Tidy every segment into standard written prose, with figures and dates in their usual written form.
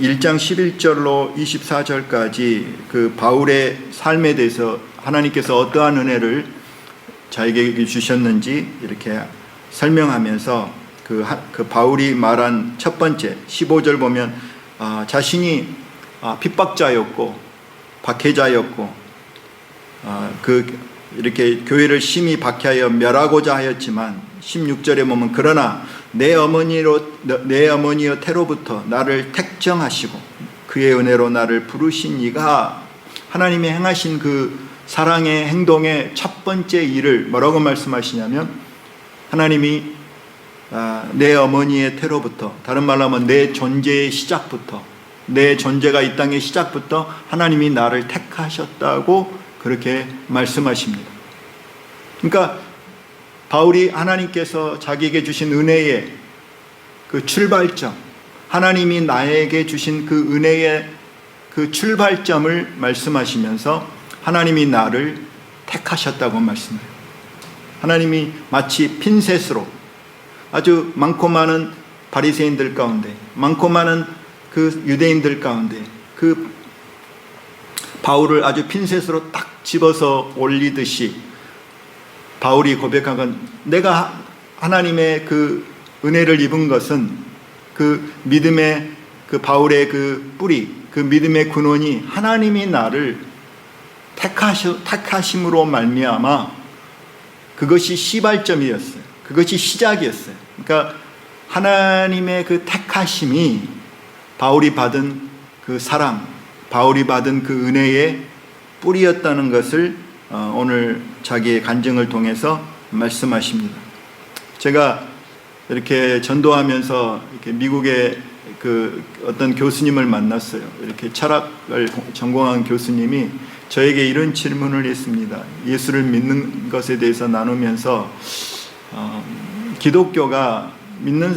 1장 11절로 24절까지 그 바울의 삶에 대해서 하나님께서 어떠한 은혜를 자에게 주셨는지 이렇게 설명하면서 그 바울이 말한 첫 번째 15절 보면 자신이 핍박자였고 박해자였고 이렇게 교회를 심히 박해하여 멸하고자 하였지만 16절에 보면 그러나 내 어머니여 태로부터 나를 택정하시고 그의 은혜로 나를 부르신 이가 하나님이 행하신 그 사랑의 행동의 첫 번째 일을 뭐라고 말씀하시냐면 하나님이 내 어머니의 태로부터, 다른 말로 하면 내 존재의 시작부터, 내 존재가 이 땅의 시작부터 하나님이 나를 택하셨다고 그렇게 말씀하십니다. 그러니까 바울이 하나님께서 자기에게 주신 은혜의 그 출발점, 하나님이 나에게 주신 그 은혜의 그 출발점을 말씀하시면서 하나님이 나를 택하셨다고 말씀해요. 하나님이 마치 핀셋으로 아주 많고 많은 바리새인들 가운데, 많고 많은 그 유대인들 가운데 그 바울을 아주 핀셋으로 딱 집어서 올리듯이 바울이 고백한 건 내가 하나님의 그 은혜를 입은 것은 그 믿음의 그 바울의 그 뿌리, 그 믿음의 근원이 하나님이 나를 택하심으로 말미암아 그것이 시발점이었어요. 그것이 시작이었어요. 그러니까 하나님의 그 택하심이 바울이 받은 그 사랑, 바울이 받은 그 은혜의 뿌리였다는 것을 오늘 자기의 간증을 통해서 말씀하십니다. 제가 이렇게 전도하면서 이렇게 미국의 그 어떤 교수님을 만났어요. 이렇게 철학을 전공한 교수님이 저에게 이런 질문을 했습니다. 예수를 믿는 것에 대해서 나누면서 기독교가 믿는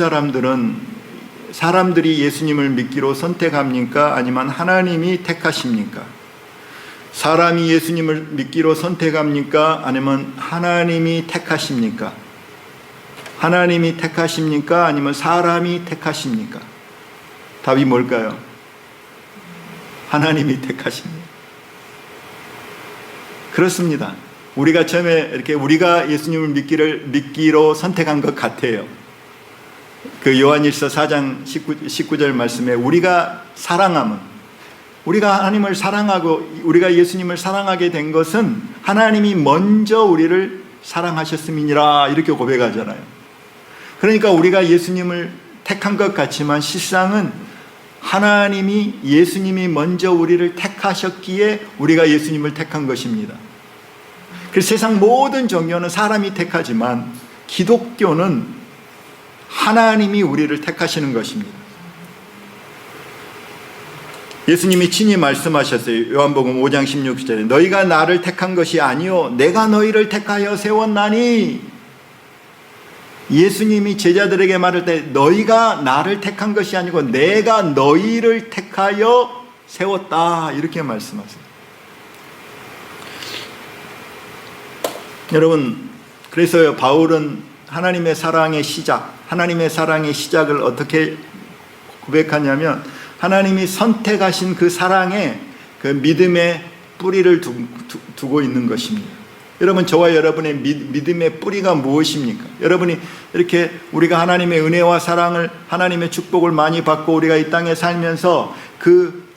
사람들이 예수님을 믿기로 선택합니까? 아니면 하나님이 택하십니까? 사람이 예수님을 믿기로 선택합니까? 아니면 하나님이 택하십니까? 하나님이 택하십니까? 아니면 사람이 택하십니까? 답이 뭘까요? 하나님이 택하십니다. 그렇습니다. 우리가 처음에 이렇게 우리가 예수님을 믿기로 선택한 것 같아요. 그 요한일서 4장 19절 말씀에 우리가 사랑함은, 우리가 하나님을 사랑하고 우리가 예수님을 사랑하게 된 것은 하나님이 먼저 우리를 사랑하셨음이니라 이렇게 고백하잖아요. 그러니까 우리가 예수님을 택한 것 같지만 실상은 예수님이 먼저 우리를 택하셨기에 우리가 예수님을 택한 것입니다. 그래서 세상 모든 종교는 사람이 택하지만 기독교는 하나님이 우리를 택하시는 것입니다. 예수님이 친히 말씀하셨어요. 요한복음 5장 16절에 너희가 나를 택한 것이 아니요 내가 너희를 택하여 세웠나니. 예수님이 제자들에게 말할 때 너희가 나를 택한 것이 아니고 내가 너희를 택하여 세웠다 이렇게 말씀하세요. 여러분, 그래서 바울은 하나님의 사랑의 시작을 어떻게 고백하냐면 하나님이 선택하신 그 사랑에 그 믿음의 뿌리를 두고 있는 것입니다. 여러분, 저와 여러분의 믿음의 뿌리가 무엇입니까? 여러분이 이렇게 우리가 하나님의 은혜와 사랑을, 하나님의 축복을 많이 받고 우리가 이 땅에 살면서 그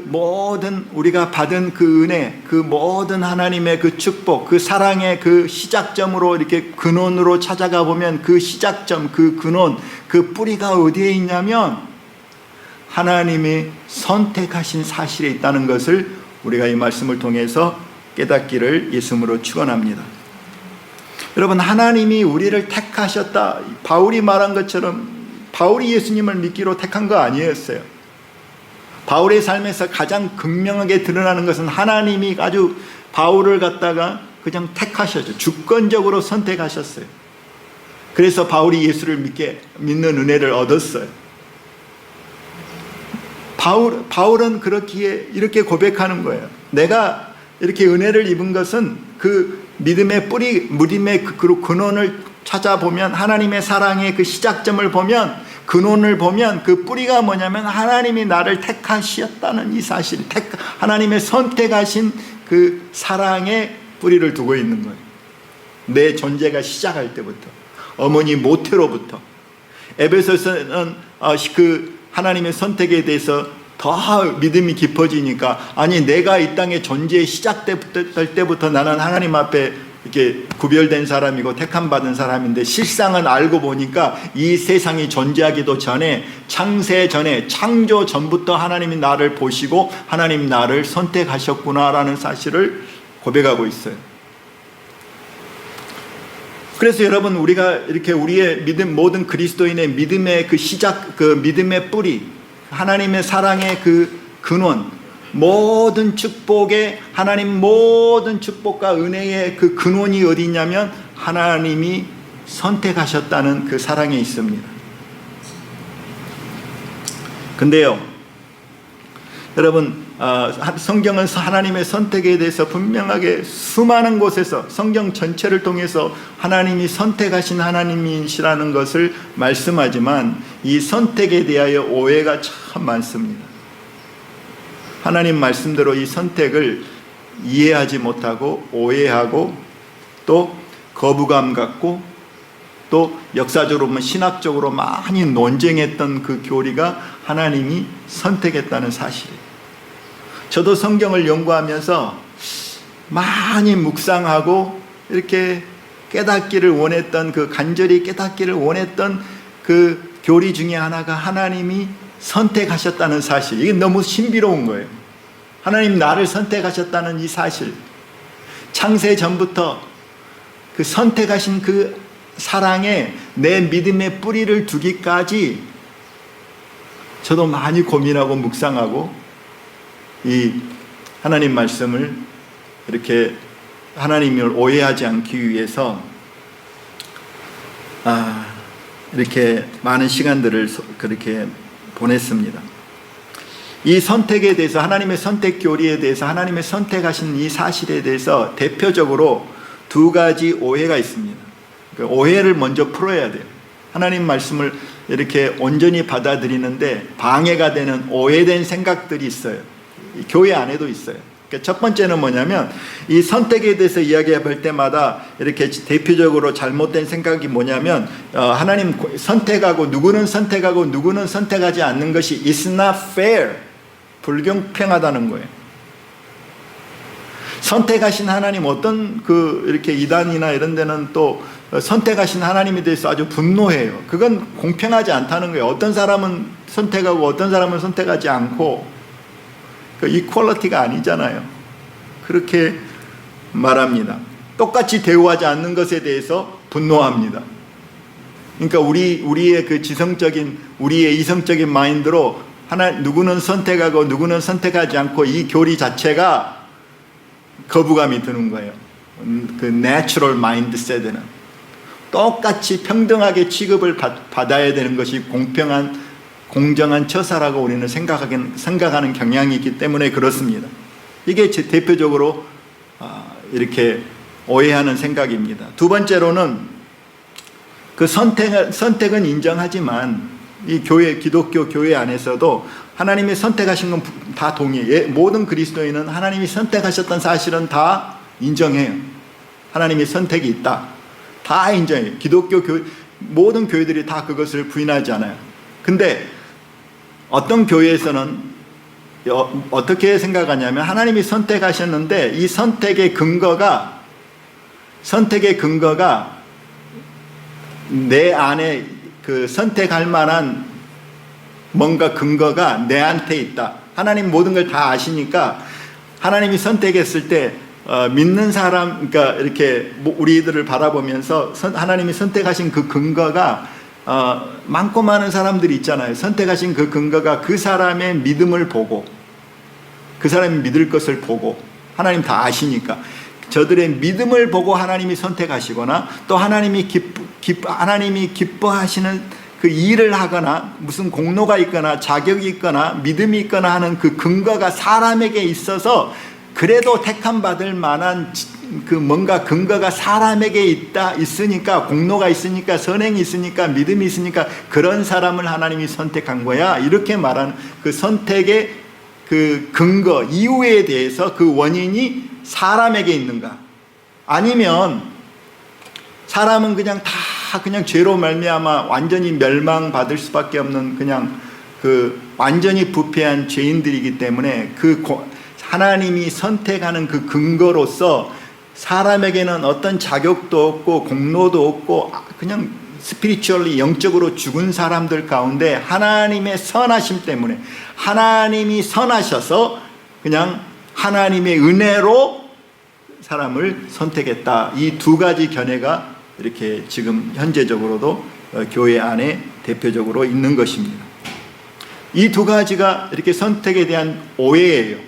모든 우리가 받은 그 은혜, 그 모든 하나님의 그 축복, 그 사랑의 그 시작점으로 이렇게 근원으로 찾아가 보면 그 시작점, 그 근원, 그 뿌리가 어디에 있냐면 하나님이 선택하신 사실에 있다는 것을 우리가 이 말씀을 통해서 깨닫기를 예수님으로 축원합니다. 여러분, 하나님이 우리를 택하셨다. 바울이 말한 것처럼 바울이 예수님을 믿기로 택한 거 아니었어요. 바울의 삶에서 가장 극명하게 드러나는 것은 하나님이 아주 바울을 갖다가 그냥 택하셨죠. 주권적으로 선택하셨어요. 그래서 바울이 예수를 믿는 은혜를 얻었어요. 바울은 이렇게 고백하는 거예요. 내가 이렇게 은혜를 입은 것은 그 믿음의 뿌리, 믿음의 그 근원을 찾아보면 하나님의 사랑의 그 시작점을 보면 근원을 보면 그 뿌리가 뭐냐면 하나님이 나를 택하셨다는 이 사실, 하나님의 선택하신 그 사랑의 뿌리를 두고 있는 거예요. 내 존재가 시작할 때부터, 어머니 모태로부터. 에베소서는 그 하나님의 선택에 대해서 더 믿음이 깊어지니까, 아니 내가 이 땅의 존재의 시작될 때부터 나는 하나님 앞에 이렇게 구별된 사람이고 택함 받은 사람인데, 실상은 알고 보니까 이 세상이 존재하기도 전에, 창세 전에, 창조 전부터 하나님이 나를 보시고 하나님 나를 선택하셨구나라는 사실을 고백하고 있어요. 그래서 여러분, 우리가 이렇게 우리의 믿음, 모든 그리스도인의 믿음의 그 시작, 그 믿음의 뿌리, 하나님의 사랑의 그 근원, 모든 축복의, 하나님 모든 축복과 은혜의 그 근원이 어디 있냐면 하나님이 선택하셨다는 그 사랑에 있습니다. 근데요, 여러분, 성경은 하나님의 선택에 대해서 분명하게 수많은 곳에서, 성경 전체를 통해서 하나님이 선택하신 하나님이시라는 것을 말씀하지만, 이 선택에 대하여 오해가 참 많습니다. 하나님 말씀대로 이 선택을 이해하지 못하고 오해하고 또 거부감 갖고 또 역사적으로 보면 신학적으로 많이 논쟁했던 그 교리가 하나님이 선택했다는 사실이에요. 저도 성경을 연구하면서 많이 묵상하고 이렇게 깨닫기를 원했던, 그 간절히 깨닫기를 원했던 그 교리 중에 하나가 하나님이 선택하셨다는 사실. 이게 너무 신비로운 거예요. 하나님 나를 선택하셨다는 이 사실, 창세 전부터 그 선택하신 그 사랑에 내 믿음의 뿌리를 두기까지 저도 많이 고민하고 묵상하고 이 하나님 말씀을 이렇게 하나님을 오해하지 않기 위해서 이렇게 많은 시간들을 그렇게 보냈습니다. 이 선택에 대해서, 하나님의 선택 교리에 대해서, 하나님의 선택하신 이 사실에 대해서 대표적으로 두 가지 오해가 있습니다. 그 오해를 먼저 풀어야 돼요. 하나님 말씀을 이렇게 온전히 받아들이는데 방해가 되는 오해된 생각들이 있어요. 교회 안에도 있어요. 그러니까 첫 번째는 뭐냐면, 이 선택에 대해서 이야기할 때마다 이렇게 대표적으로 잘못된 생각이 뭐냐면, 하나님 선택하고 누구는 선택하고 누구는 선택하지 않는 것이 is not fair, 불공평하다는 거예요. 선택하신 하나님, 어떤 이렇게 이단이나 이런 데는 또 선택하신 하나님에 대해서 아주 분노해요. 그건 공평하지 않다는 거예요. 어떤 사람은 선택하고 어떤 사람은 선택하지 않고, 그 이퀄리티가 아니잖아요. 그렇게 말합니다. 똑같이 대우하지 않는 것에 대해서 분노합니다. 그러니까 우리의 그 지성적인, 우리의 이성적인 마인드로 누구는 선택하고 누구는 선택하지 않고, 이 교리 자체가 거부감이 드는 거예요. 그 내추럴 마인드셋에는 똑같이 평등하게 취급을 받아야 되는 것이 공정한 처사라고 우리는 생각하는 경향이 있기 때문에 그렇습니다. 이게 대표적으로 이렇게 오해하는 생각입니다. 두 번째로는 그 선택은 인정하지만, 이 기독교 교회 안에서도 하나님이 선택하신 건 다 동의해요. 모든 그리스도인은 하나님이 선택하셨던 사실은 다 인정해요. 하나님의 선택이 있다, 다 인정해요. 모든 교회들이 다 그것을 부인하지 않아요. 근데 어떤 교회에서는 어떻게 생각하냐면, 하나님이 선택하셨는데 이 선택의 근거가 내 안에 그 선택할 만한 뭔가 근거가 내한테 있다. 하나님 모든 걸 다 아시니까 하나님이 선택했을 때 믿는 사람, 그러니까 이렇게 우리들을 바라보면서 하나님이 선택하신 그 근거가, 많고 많은 사람들이 있잖아요. 선택하신 그 근거가 그 사람의 믿음을 보고, 그 사람이 믿을 것을 보고, 하나님 다 아시니까 저들의 믿음을 보고 하나님이 선택하시거나, 또 하나님이 기뻐하시는 그 일을 하거나 무슨 공로가 있거나 자격이 있거나 믿음이 있거나 하는 그 근거가 사람에게 있어서 그래도 택함 받을 만한 그 뭔가 근거가 사람에게 있으니까, 공로가 있으니까, 선행이 있으니까, 믿음이 있으니까 그런 사람을 하나님이 선택한 거야. 이렇게 말하는 그 선택의 그 근거, 이유에 대해서 그 원인이 사람에게 있는가? 아니면 사람은 그냥 다 그냥 죄로 말미암아 완전히 멸망받을 수밖에 없는 그냥 그 완전히 부패한 죄인들이기 때문에 그 하나님이 선택하는 그 근거로서 사람에게는 어떤 자격도 없고 공로도 없고 그냥 스피리추얼리 영적으로 죽은 사람들 가운데 하나님의 선하심 때문에 하나님이 선하셔서 그냥 하나님의 은혜로 사람을 선택했다. 이 두 가지 견해가 이렇게 지금 현재적으로도 교회 안에 대표적으로 있는 것입니다. 이 두 가지가 이렇게 선택에 대한 오해예요.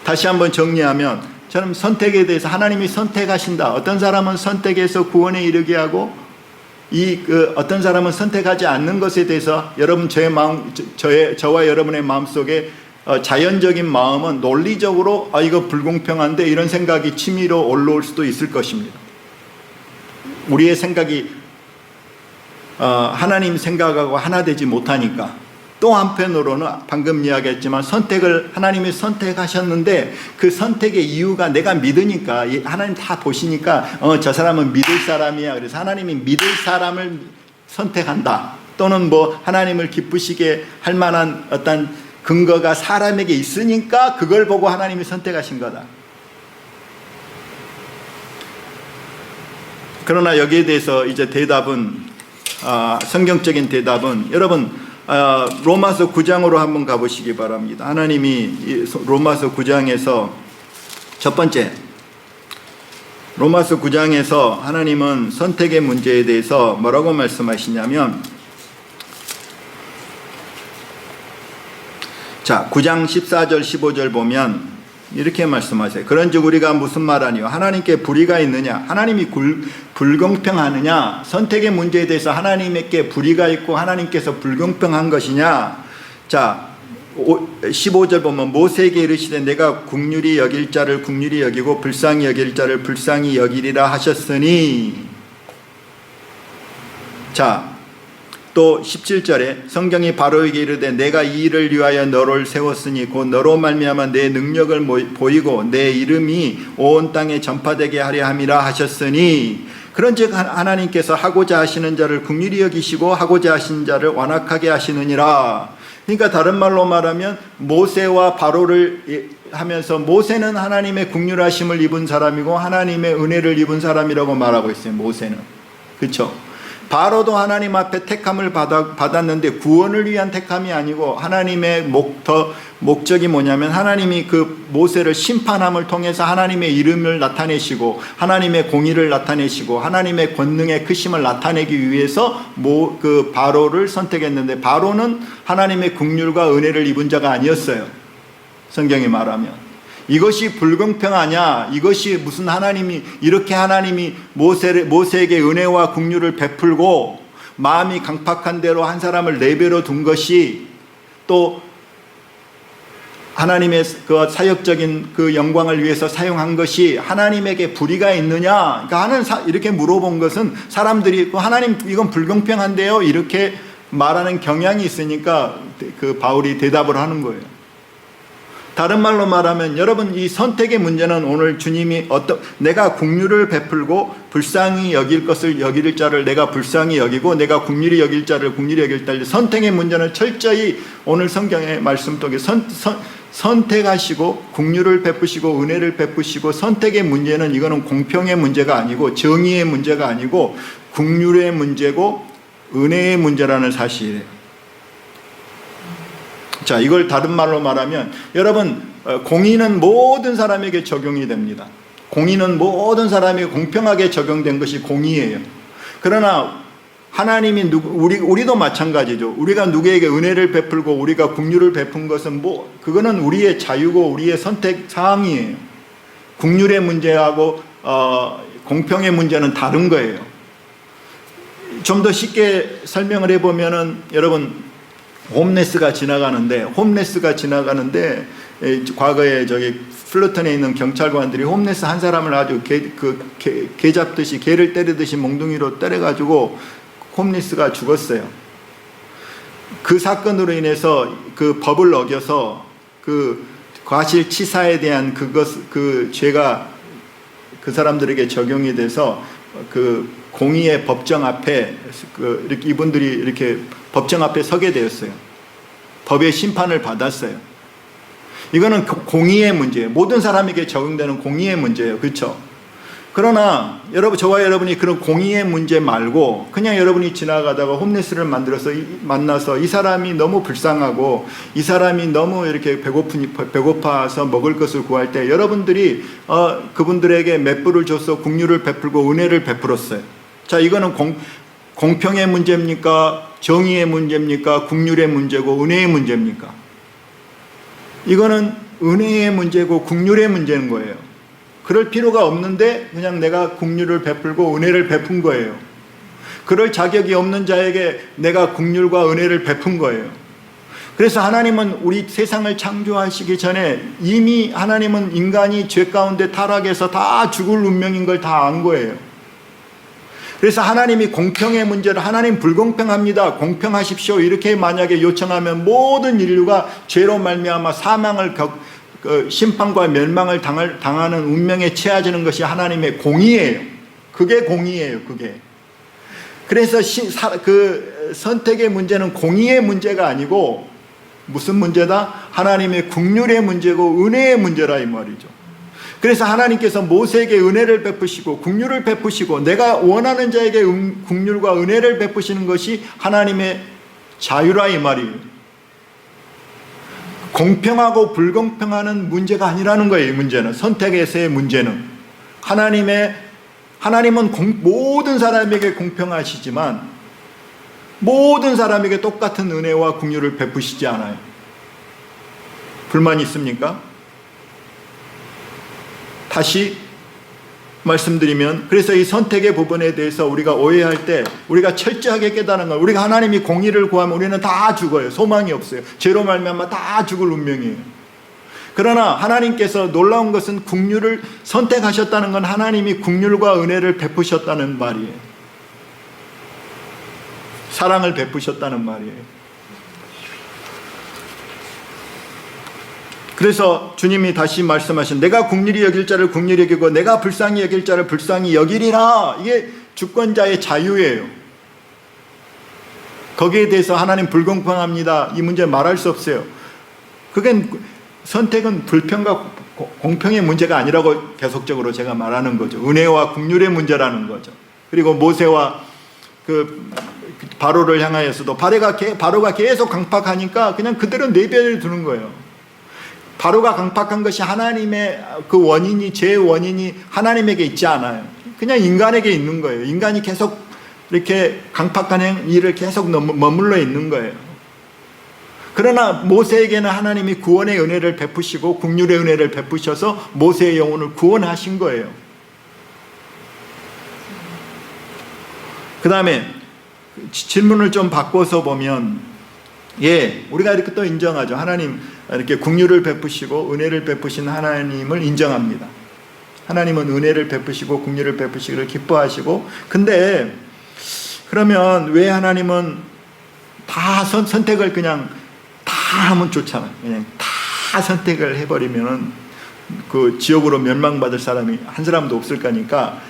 다시 한번 정리하면 저는 선택에 대해서 하나님이 선택하신다. 어떤 사람은 선택해서 구원에 이르게 하고 어떤 사람은 선택하지 않는 것에 대해서 여러분 저와 여러분의 마음속에 자연적인 마음은 논리적으로 이거 불공평한데 이런 생각이 치밀어 올라올 수도 있을 것입니다. 우리의 생각이 하나님 생각하고 하나 되지 못하니까. 또 한편으로는 방금 이야기했지만 하나님이 선택하셨는데 그 선택의 이유가 내가 믿으니까 하나님 다 보시니까 저 사람은 믿을 사람이야. 그래서 하나님이 믿을 사람을 선택한다. 또는 뭐 하나님을 기쁘시게 할 만한 어떤 근거가 사람에게 있으니까 그걸 보고 하나님이 선택하신 거다. 그러나 여기에 대해서 이제 성경적인 대답은 여러분 로마서 9장으로 한번 가보시기 바랍니다. 하나님이 로마서 9장에서 첫 번째 로마서 9장에서 하나님은 선택의 문제에 대해서 뭐라고 말씀하시냐면 9장 14절 15절 보면 이렇게 말씀하세요. 그런즉 우리가 무슨 말하니요? 하나님께 불의가 있느냐? 하나님이 불공평하느냐? 선택의 문제에 대해서 하나님께 불의가 있고 하나님께서 불공평한 것이냐? 15절 보면 모세에게 이르시되 내가 긍휼히 여길 자를 긍휼히 여기고 불쌍히 여길 자를 불쌍히 여기리라 하셨으니. 또 17절에 성경이 바로에게 이르되 내가 이 일을 위하여 너를 세웠으니 곧 너로 말미암아 내 능력을 보이고 내 이름이 온 땅에 전파되게 하려 함이라 하셨으니. 그런즉 하나님께서 하고자 하시는 자를 긍휼히 여기시고 하고자 하시는 자를 완악하게 하시느니라. 그러니까 다른 말로 말하면 모세와 바로를 하면서 모세는 하나님의 긍휼하심을 입은 사람이고 하나님의 은혜를 입은 사람이라고 말하고 있어요. 모세는. 그렇죠? 바로도 하나님 앞에 택함을 받았는데 구원을 위한 택함이 아니고 하나님의 목적이 뭐냐면 하나님이 그 모세를 심판함을 통해서 하나님의 이름을 나타내시고 하나님의 공의를 나타내시고 하나님의 권능의 크심을 나타내기 위해서 그 바로를 선택했는데 바로는 하나님의 긍휼과 은혜를 입은 자가 아니었어요. 성경이 말하면. 이것이 불공평하냐? 이것이 무슨 하나님이 모세에게 은혜와 긍휼을 베풀고 마음이 강팍한 대로 한 사람을 내버려 둔 것이 또 하나님의 그 사역적인 그 영광을 위해서 사용한 것이 하나님에게 불의가 있느냐? 그러니까 이렇게 물어본 것은 사람들이 하나님 이건 불공평한데요? 이렇게 말하는 경향이 있으니까 그 바울이 대답을 하는 거예요. 다른 말로 말하면 여러분 이 선택의 문제는 오늘 주님이 내가 긍휼을 베풀고 불쌍히 여길 것을 여길 자를 내가 불쌍히 여기고 내가 긍휼히 여길 자를 긍휼히 여길 자를 선택의 문제는 철저히 오늘 성경의 말씀 속에 선택하시고 긍휼을 베푸시고 은혜를 베푸시고 선택의 문제는 이거는 공평의 문제가 아니고 정의의 문제가 아니고 긍휼의 문제고 은혜의 문제라는 사실이에요. 이걸 다른 말로 말하면 여러분 공의는 모든 사람에게 적용이 됩니다. 공의는 모든 사람에게 공평하게 적용된 것이 공의예요. 그러나 하나님이 우리도 마찬가지죠. 우리가 누구에게 은혜를 베풀고 우리가 긍휼을 베푼 것은 그거는 우리의 자유고 우리의 선택 사항이에요. 긍휼의 문제하고 공평의 문제는 다른 거예요. 좀 더 쉽게 설명을 해보면은 여러분 홈레스가 지나가는데 과거에 저기 플루턴에 있는 경찰관들이 홈레스 한 사람을 아주 개 잡듯이, 개를 때리듯이 몽둥이로 때려가지고 홈리스가 죽었어요. 그 사건으로 인해서 그 법을 어겨서 그 과실치사에 대한 그 죄가 그 사람들에게 적용이 돼서 그 공의의 법정 앞에 이렇게 이분들이 이렇게 법정 앞에 서게 되었어요. 법의 심판을 받았어요. 이거는 공의의 문제예요. 모든 사람에게 적용되는 공의의 문제예요. 그렇죠? 그러나 저와 여러분이 그런 공의의 문제 말고 그냥 여러분이 지나가다가 홈레스를 만나서 이 사람이 너무 불쌍하고 이 사람이 너무 이렇게 배고파서 먹을 것을 구할 때 여러분들이 그분들에게 맷불을 줘서 긍휼을 베풀고 은혜를 베풀었어요. 자, 이거는 공평의 문제입니까? 정의의 문제입니까? 긍휼의 문제고 은혜의 문제입니까? 이거는 은혜의 문제고 긍휼의 문제인 거예요. 그럴 필요가 없는데 그냥 내가 긍휼을 베풀고 은혜를 베푼 거예요. 그럴 자격이 없는 자에게 내가 긍휼과 은혜를 베푼 거예요. 그래서 하나님은 우리 세상을 창조하시기 전에 이미 하나님은 인간이 죄 가운데 타락해서 다 죽을 운명인 걸 다 안 거예요. 그래서 하나님이 공평의 문제를, 하나님 불공평합니다, 공평하십시오, 이렇게 만약에 요청하면 모든 인류가 죄로 말미암아 사망을 심판과 멸망을 당하는 운명에 처해지는 것이 하나님의 공의예요. 그게 공의예요. 그게. 그래서 그 선택의 문제는 공의의 문제가 아니고 무슨 문제다? 하나님의 긍휼의 문제고 은혜의 문제라 이 말이죠. 그래서 하나님께서 모세에게 은혜를 베푸시고 긍휼을 베푸시고 내가 원하는 자에게 긍휼과 은혜를 베푸시는 것이 하나님의 자유라 이 말이에요. 공평하고 불공평하는 문제가 아니라는 거예요. 이 문제는, 선택에서의 문제는. 하나님은 모든 사람에게 공평하시지만 모든 사람에게 똑같은 은혜와 긍휼을 베푸시지 않아요. 불만이 있습니까? 다시 말씀드리면, 그래서 이 선택의 부분에 대해서 우리가 오해할 때 우리가 철저하게 깨닫는 건, 우리가 하나님이 공의를 구하면 우리는 다 죽어요. 소망이 없어요. 죄로 말미암아 다 죽을 운명이에요. 그러나 하나님께서 놀라운 것은 긍휼을 선택하셨다는 건 하나님이 긍휼과 은혜를 베푸셨다는 말이에요. 사랑을 베푸셨다는 말이에요. 그래서 주님이 다시 말씀하신, 내가 긍휼히 여길 자를 긍휼히 여기고 내가 불쌍히 여길 자를 불쌍히 여기리라. 이게 주권자의 자유예요. 거기에 대해서 하나님 불공평합니다, 이 문제 말할 수 없어요. 그게 선택은 불평과 공평의 문제가 아니라고 계속적으로 제가 말하는 거죠. 은혜와 긍휼의 문제라는 거죠. 그리고 모세와 그 바로를 향하여서도 바로가 계속 강팍하니까 그냥 그대로 내버려 두는 거예요. 바로가 강팍한 것이 하나님의 그 원인이, 죄의 원인이 하나님에게 있지 않아요. 그냥 인간에게 있는 거예요. 인간이 계속 이렇게 강팍한 일을 계속 머물러 있는 거예요. 그러나 모세에게는 하나님이 구원의 은혜를 베푸시고 긍휼의 은혜를 베푸셔서 모세의 영혼을 구원하신 거예요. 그 다음에 질문을 좀 바꿔서 보면, 우리가 이렇게 또 인정하죠. 하나님 이렇게 긍휼을 베푸시고 은혜를 베푸신 하나님을 인정합니다. 하나님은 은혜를 베푸시고 긍휼을 베푸시기를 기뻐하시고, 근데 그러면 왜 하나님은 다 선택을 그냥 다 하면 좋잖아요. 그냥 다 선택을 해버리면은 그 지옥으로 멸망받을 사람이 한 사람도 없을 거니까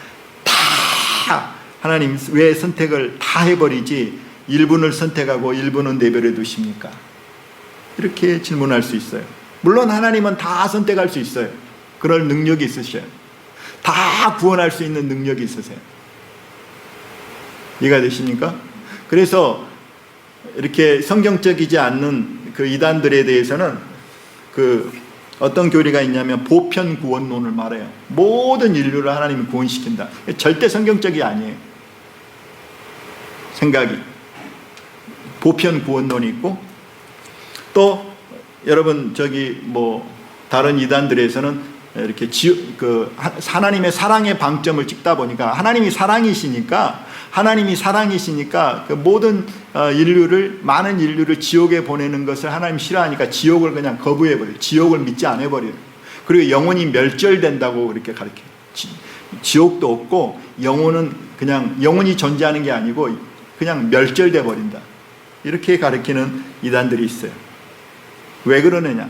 다 하나님 왜 선택을 다 해버리지 일부는 선택하고 일부는 내버려 두십니까? 이렇게 질문할 수 있어요. 물론 하나님은 다 선택할 수 있어요. 그럴 능력이 있으셔요. 다 구원할 수 있는 능력이 있으세요. 이해가 되십니까? 그래서 이렇게 성경적이지 않는 그 이단들에 대해서는 그 어떤 교리가 있냐면 보편 구원론을 말해요. 모든 인류를 하나님이 구원시킨다. 절대 성경적이 아니에요. 생각이. 보편 구원론이 있고, 또 여러분 저기 뭐 다른 이단들에서는 이렇게 하나님의 사랑의 방점을 찍다 보니까 하나님이 사랑이시니까 하나님이 사랑이시니까 그 모든 인류를, 많은 인류를 지옥에 보내는 것을 하나님 싫어하니까 지옥을 그냥 거부해버려요. 지옥을 믿지 않아버려요. 그리고 영혼이 멸절된다고 그렇게 가르쳐요. 지옥도 없고 영혼은 그냥 영혼이 존재하는 게 아니고 그냥 멸절돼 버린다. 이렇게 가르치는 이단들이 있어요. 왜 그러느냐?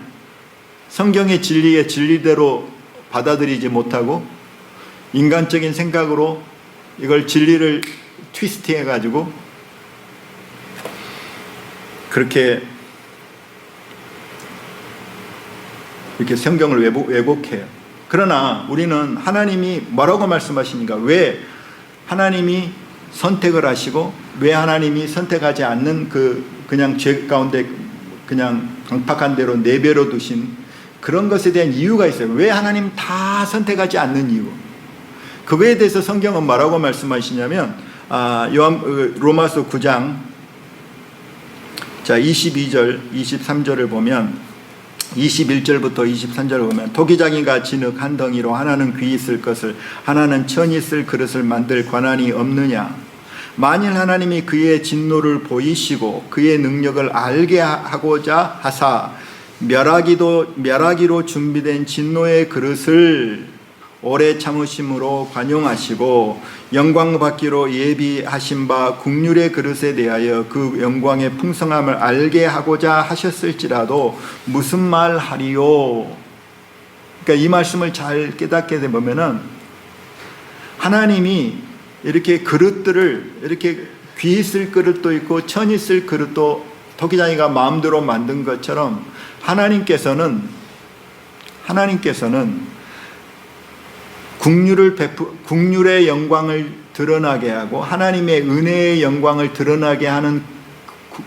성경의 진리의 진리대로 받아들이지 못하고 인간적인 생각으로 이걸 진리를 트위스트 해가지고 그렇게 이렇게 성경을 왜곡해요. 그러나 우리는 하나님이 뭐라고 말씀하시니까, 왜 하나님이 선택을 하시고 왜 하나님이 선택하지 않는 그냥 죄 가운데 그냥 강팍한 대로 내버려 두신 그런 것에 대한 이유가 있어요. 왜 하나님 다 선택하지 않는 이유, 그거에 대해서 성경은 뭐라고 말씀하시냐면 로마서 9장 22절 23절을 보면, 21절부터 23절을 보면, 토기장이가 진흙 한 덩이로 하나는 귀 있을 것을 하나는 천이 있을 그릇을 만들 권한이 없느냐? 만일 하나님이 그의 진노를 보이시고 그의 능력을 알게 하고자 하사 멸하기로 준비된 진노의 그릇을 오래 참으심으로 관용하시고 영광 받기로 예비하신 바 국률의 그릇에 대하여 그 영광의 풍성함을 알게 하고자 하셨을지라도 무슨 말 하리요? 그러니까 이 말씀을 잘 깨닫게 되면은, 하나님이 이렇게 그릇들을, 이렇게 귀 있을 그릇도 있고 천 있을 그릇도 토기장이가 마음대로 만든 것처럼 하나님께서는 국률의 영광을 드러나게 하고 하나님의 은혜의 영광을 드러나게 하는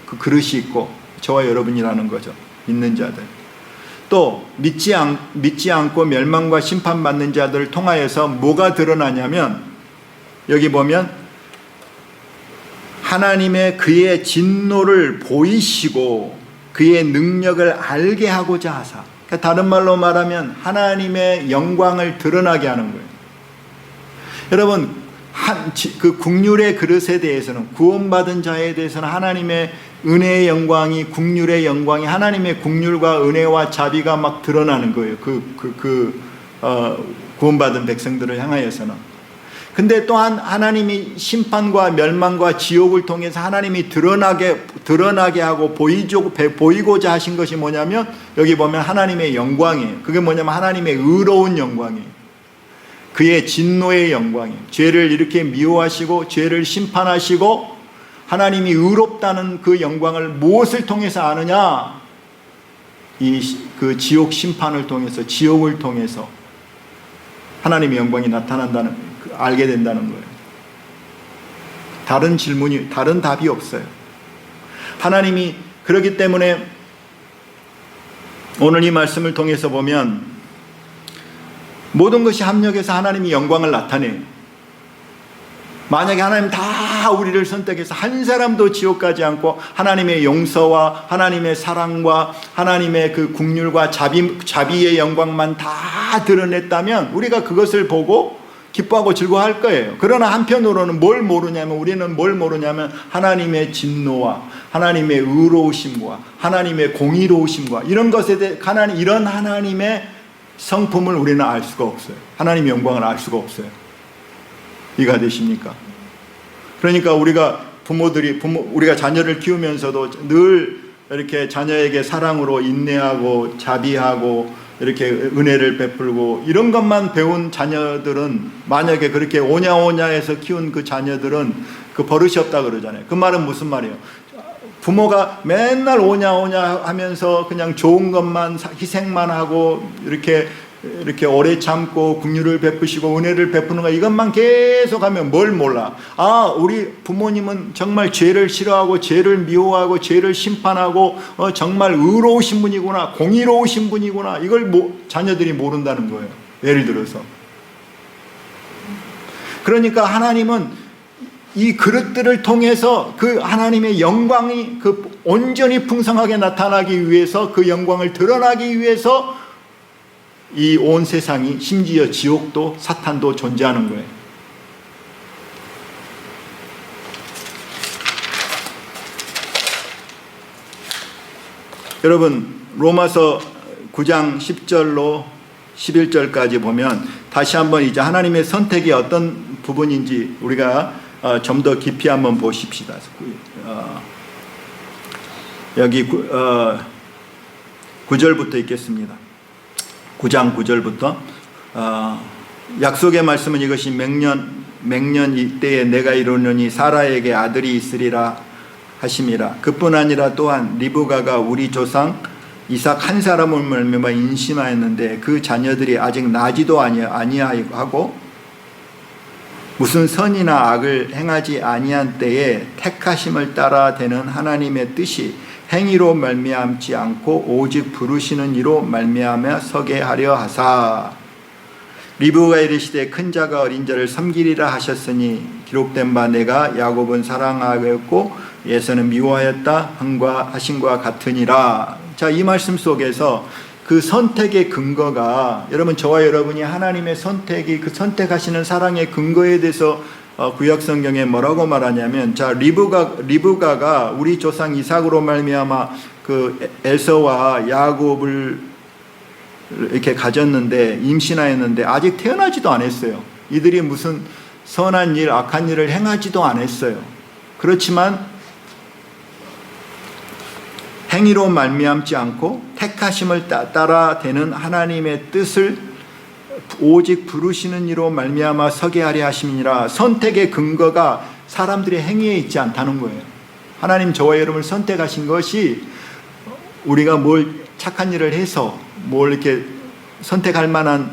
그 그릇이 있고, 저와 여러분이라는 거죠. 믿는 자들. 또 믿지 않고 멸망과 심판받는 자들을 통하여서 뭐가 드러나냐면, 여기 보면 하나님의 그의 진노를 보이시고 그의 능력을 알게 하고자 하사, 그러니까 다른 말로 말하면 하나님의 영광을 드러나게 하는 거예요. 여러분, 그 국률의 그릇에 대해서는, 구원받은 자에 대해서는 하나님의 은혜의 영광이, 국률의 영광이, 하나님의 국률과 은혜와 자비가 막 드러나는 거예요. 구원받은 백성들을 향하여서는. 근데 또한 하나님이 심판과 멸망과 지옥을 통해서 하나님이 드러나게 하고 보이고자 하신 것이 뭐냐면, 여기 보면 하나님의 영광이에요. 그게 뭐냐면 하나님의 의로운 영광이에요. 그의 진노의 영광이에요. 죄를 이렇게 미워하시고 죄를 심판하시고 하나님이 의롭다는 그 영광을 무엇을 통해서 아느냐? 그 지옥 심판을 통해서, 지옥을 통해서 하나님의 영광이 나타난다는, 알게 된다는 거예요. 다른 답이 없어요. 하나님이, 그렇기 때문에 오늘 이 말씀을 통해서 보면 모든 것이 합력해서 하나님이 영광을 나타내요. 만약에 하나님 다 우리를 선택해서 한 사람도 지옥 가지 않고 하나님의 용서와 하나님의 사랑과 하나님의 그 국률과 자비의 영광만 다 드러냈다면 우리가 그것을 보고 기뻐하고 즐거워할 거예요. 그러나 한편으로는 우리는 뭘 모르냐면 하나님의 진노와 하나님의 의로우심과 하나님의 공의로우심과 이런 것에 대해 이런 하나님의 성품을 우리는 알 수가 없어요. 하나님의 영광을 알 수가 없어요. 이해가 되십니까? 그러니까 우리가 우리가 자녀를 키우면서도 늘 이렇게 자녀에게 사랑으로 인내하고 자비하고 이렇게 은혜를 베풀고 이런 것만 배운 자녀들은, 만약에 그렇게 오냐오냐해서 키운 그 자녀들은 그 버릇이 없다 그러잖아요. 그 말은 무슨 말이에요? 부모가 맨날 오냐오냐 하면서 그냥 좋은 것만 희생만 하고 이렇게 오래 참고 국률을 베푸시고 은혜를 베푸는 거, 이것만 계속 하면 뭘 몰라? 우리 부모님은 정말 죄를 싫어하고 죄를 미워하고 죄를 심판하고 정말 의로우신 분이구나, 공의로우신 분이구나, 이걸 자녀들이 모른다는 거예요. 예를 들어서. 그러니까 하나님은 이 그릇들을 통해서 그 하나님의 영광이 온전히 풍성하게 나타나기 위해서, 그 영광을 드러나기 위해서 이 온 세상이, 심지어 지옥도 사탄도 존재하는 거예요. 여러분 로마서 9장 10절로 11절까지 보면 다시 한번 이제 하나님의 선택이 어떤 부분인지 우리가 좀 더 깊이 한번 보십시다. 여기 9절부터 읽겠습니다. 9장 9절부터 약속의 말씀은 이것이 맹년 이때에 내가 이루느니 사라에게 아들이 있으리라 하심이라. 그뿐 아니라 또한 리브가가 우리 조상 이삭 한 사람을 말미암아 임신하였는데 그 자녀들이 아직 나지도 아니하고 무슨 선이나 악을 행하지 아니한 때에 택하심을 따라 되는 하나님의 뜻이 행위로 말미암지 않고 오직 부르시는 이로 말미암아 서게 하려 하사. 리브가 이르시되 큰 자가 어린 자를 섬기리라 하셨으니 기록된 바 내가 야곱은 사랑하였고 에서는 미워하였다 하신과 같으니라. 자, 이 말씀 속에서 그 선택의 근거가, 여러분 저와 여러분이 하나님의 선택이 그 선택하시는 사랑의 근거에 대해서 구약 성경에 뭐라고 말하냐면, 자, 리브가가 우리 조상 이삭으로 말미암아 그 에서와 야곱을 이렇게 가졌는데, 임신하였는데 아직 태어나지도 않았어요. 이들이 무슨 선한 일, 악한 일을 행하지도 않았어요. 그렇지만 행위로 말미암지 않고 택하심을 따라 되는 하나님의 뜻을 오직 부르시는 이로 말미암아 서게 하려 하심이니라. 선택의 근거가 사람들의 행위에 있지 않다는 거예요. 하나님 저와 여러분을 선택하신 것이 우리가 뭘 착한 일을 해서 뭘 이렇게 선택할 만한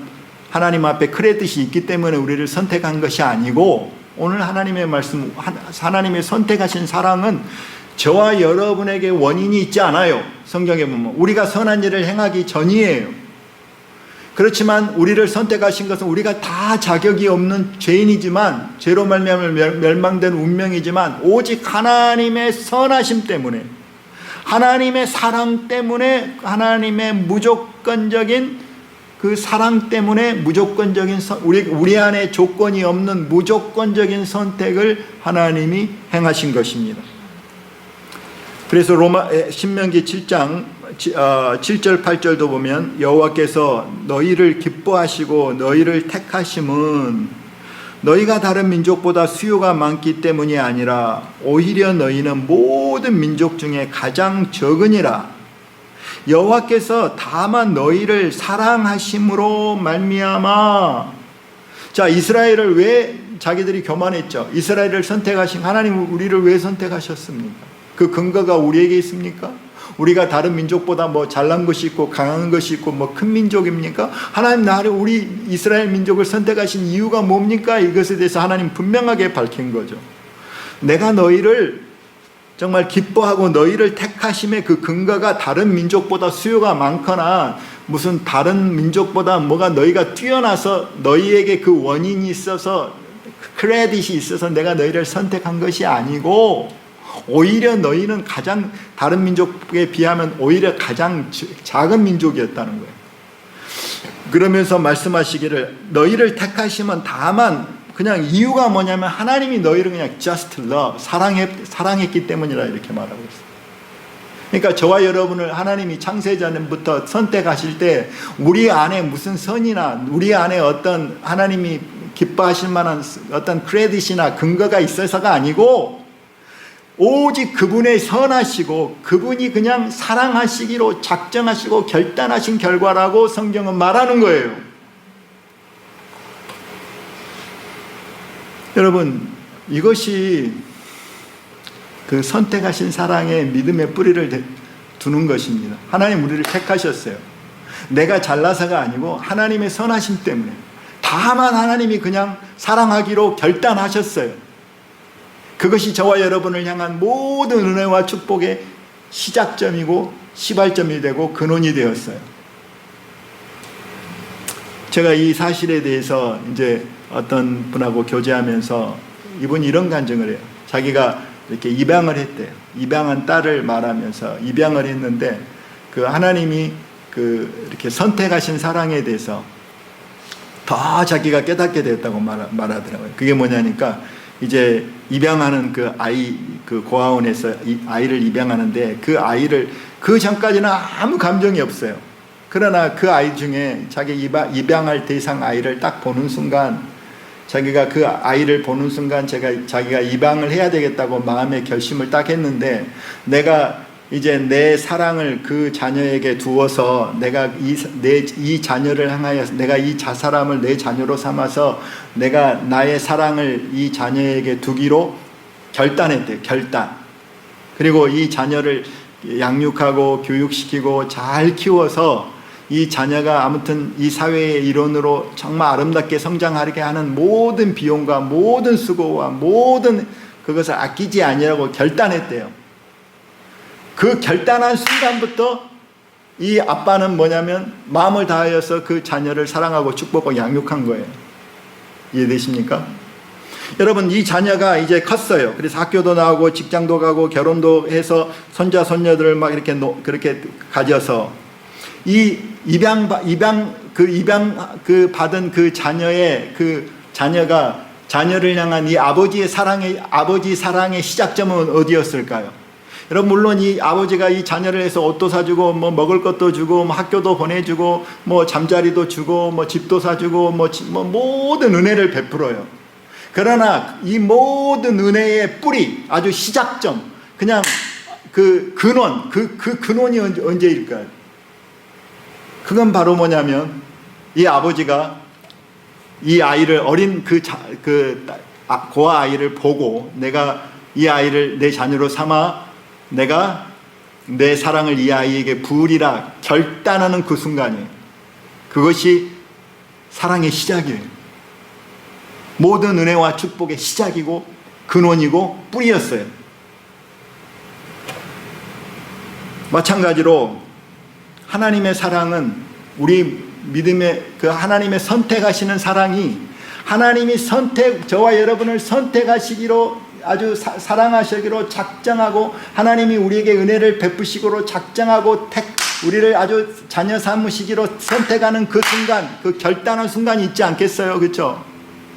하나님 앞에 크레딧이 있기 때문에 우리를 선택한 것이 아니고, 오늘 하나님의 말씀, 하나님의 선택하신 사랑은 저와 여러분에게 원인이 있지 않아요. 성경에 보면 우리가 선한 일을 행하기 전이에요. 그렇지만 우리를 선택하신 것은 우리가 다 자격이 없는 죄인이지만, 죄로 말미암아 멸망된 운명이지만 오직 하나님의 선하심 때문에, 하나님의 사랑 때문에, 하나님의 무조건적인 그 사랑 때문에 무조건적인 우리 안에 조건이 없는 무조건적인 선택을 하나님이 행하신 것입니다. 그래서 신명기 7장 7절 8절도 보면 여호와께서 너희를 기뻐하시고 너희를 택하심은 너희가 다른 민족보다 수요가 많기 때문이 아니라 오히려 너희는 모든 민족 중에 가장 적으니라. 여호와께서 다만 너희를 사랑하심으로 말미암아. 자, 이스라엘을 왜 자기들이 교만했죠? 이스라엘을 선택하신 하나님, 우리를 왜 선택하셨습니까? 그 근거가 우리에게 있습니까? 우리가 다른 민족보다 뭐 잘난 것이 있고 강한 것이 있고 뭐 큰 민족입니까? 하나님 나를, 우리 이스라엘 민족을 선택하신 이유가 뭡니까? 이것에 대해서 하나님 분명하게 밝힌 거죠. 내가 너희를 정말 기뻐하고 너희를 택하심의 그 근거가 다른 민족보다 수요가 많거나 무슨 다른 민족보다 뭐가 너희가 뛰어나서 너희에게 그 원인이 있어서 크레딧이 있어서 내가 너희를 선택한 것이 아니고, 오히려 너희는 가장 다른 민족에 비하면 오히려 가장 작은 민족이었다는 거예요. 그러면서 말씀하시기를 너희를 택하시면 다만, 그냥 이유가 뭐냐면 하나님이 너희를 그냥 just love, 사랑했기 때문이라 이렇게 말하고 있어요. 그러니까 저와 여러분을 하나님이 창세전부터 선택하실 때 우리 안에 무슨 선이나 우리 안에 어떤 하나님이 기뻐하실 만한 어떤 크레딧이나 근거가 있어서가 아니고, 오직 그분의 선하시고 그분이 그냥 사랑하시기로 작정하시고 결단하신 결과라고 성경은 말하는 거예요. 여러분, 이것이 그 선택하신 사랑의 믿음의 뿌리를 두는 것입니다. 하나님 우리를 택하셨어요. 내가 잘나서가 아니고 하나님의 선하심 때문에, 다만 하나님이 그냥 사랑하기로 결단하셨어요. 그것이 저와 여러분을 향한 모든 은혜와 축복의 시작점이고 시발점이 되고 근원이 되었어요. 제가 이 사실에 대해서 이제 어떤 분하고 교제하면서 이분이 이런 간증을 해요. 자기가 이렇게 입양을 했대요. 입양한 딸을 말하면서 입양을 했는데 그 하나님이 그 이렇게 선택하신 사랑에 대해서 더 자기가 깨닫게 됐다고 말하더라고요. 그게 뭐냐니까 이제 입양하는 그 아이, 그 고아원에서 아이를 입양하는데, 그 아이를 그 전까지는 아무 감정이 없어요. 그러나 그 아이 중에 자기 입양할 대상 아이를 딱 보는 순간, 자기가 그 아이를 보는 순간 자기가 입양을 해야 되겠다고 마음의 결심을 딱 했는데, 내가 이제 내 사랑을 그 자녀에게 두어서 내가 이 자녀를 향하여서 내가 이 사람을 내 자녀로 삼아서 내가 나의 사랑을 이 자녀에게 두기로 결단했대요. 결단. 그리고 이 자녀를 양육하고 교육시키고 잘 키워서 이 자녀가 아무튼 이 사회의 일원으로 정말 아름답게 성장하게 하는 모든 비용과 모든 수고와 모든 그것을 아끼지 아니라고 결단했대요. 그 결단한 순간부터 이 아빠는 뭐냐면 마음을 다하여서 그 자녀를 사랑하고 축복하고 양육한 거예요. 이해되십니까? 여러분, 이 자녀가 이제 컸어요. 그래서 학교도 나오고 직장도 가고 결혼도 해서 손자 손녀들을 막 이렇게 그렇게 가져서 이 입양 받은 그 자녀의 그 자녀를 향한 이 아버지 사랑의 시작점은 어디였을까요? 여러분, 물론 이 아버지가 이 자녀를 해서 옷도 사주고 뭐 먹을 것도 주고 뭐 학교도 보내주고 뭐 잠자리도 주고 뭐 집도 사주고 뭐 모든 은혜를 베풀어요. 그러나 이 모든 은혜의 뿌리, 아주 시작점, 그냥 그 근원, 그 근원이 언제일까요? 그건 바로 뭐냐면 이 아버지가 이 아이를 어린 고아 아이를 보고 내가 이 아이를 내 자녀로 삼아 내가 내 사랑을 이 아이에게 부으리라 결단하는 그 순간이에요. 그것이 사랑의 시작이에요. 모든 은혜와 축복의 시작이고 근원이고 뿌리였어요. 마찬가지로 하나님의 사랑은 우리 믿음의 그 하나님의 선택하시는 사랑이 하나님이 저와 여러분을 선택하시기로 아주 사랑하시기로 작정하고 하나님이 우리에게 은혜를 베푸시기로 작정하고 우리를 아주 자녀 삼으시기로 선택하는 그 순간, 그 결단한 순간이 있지 않겠어요? 그렇죠?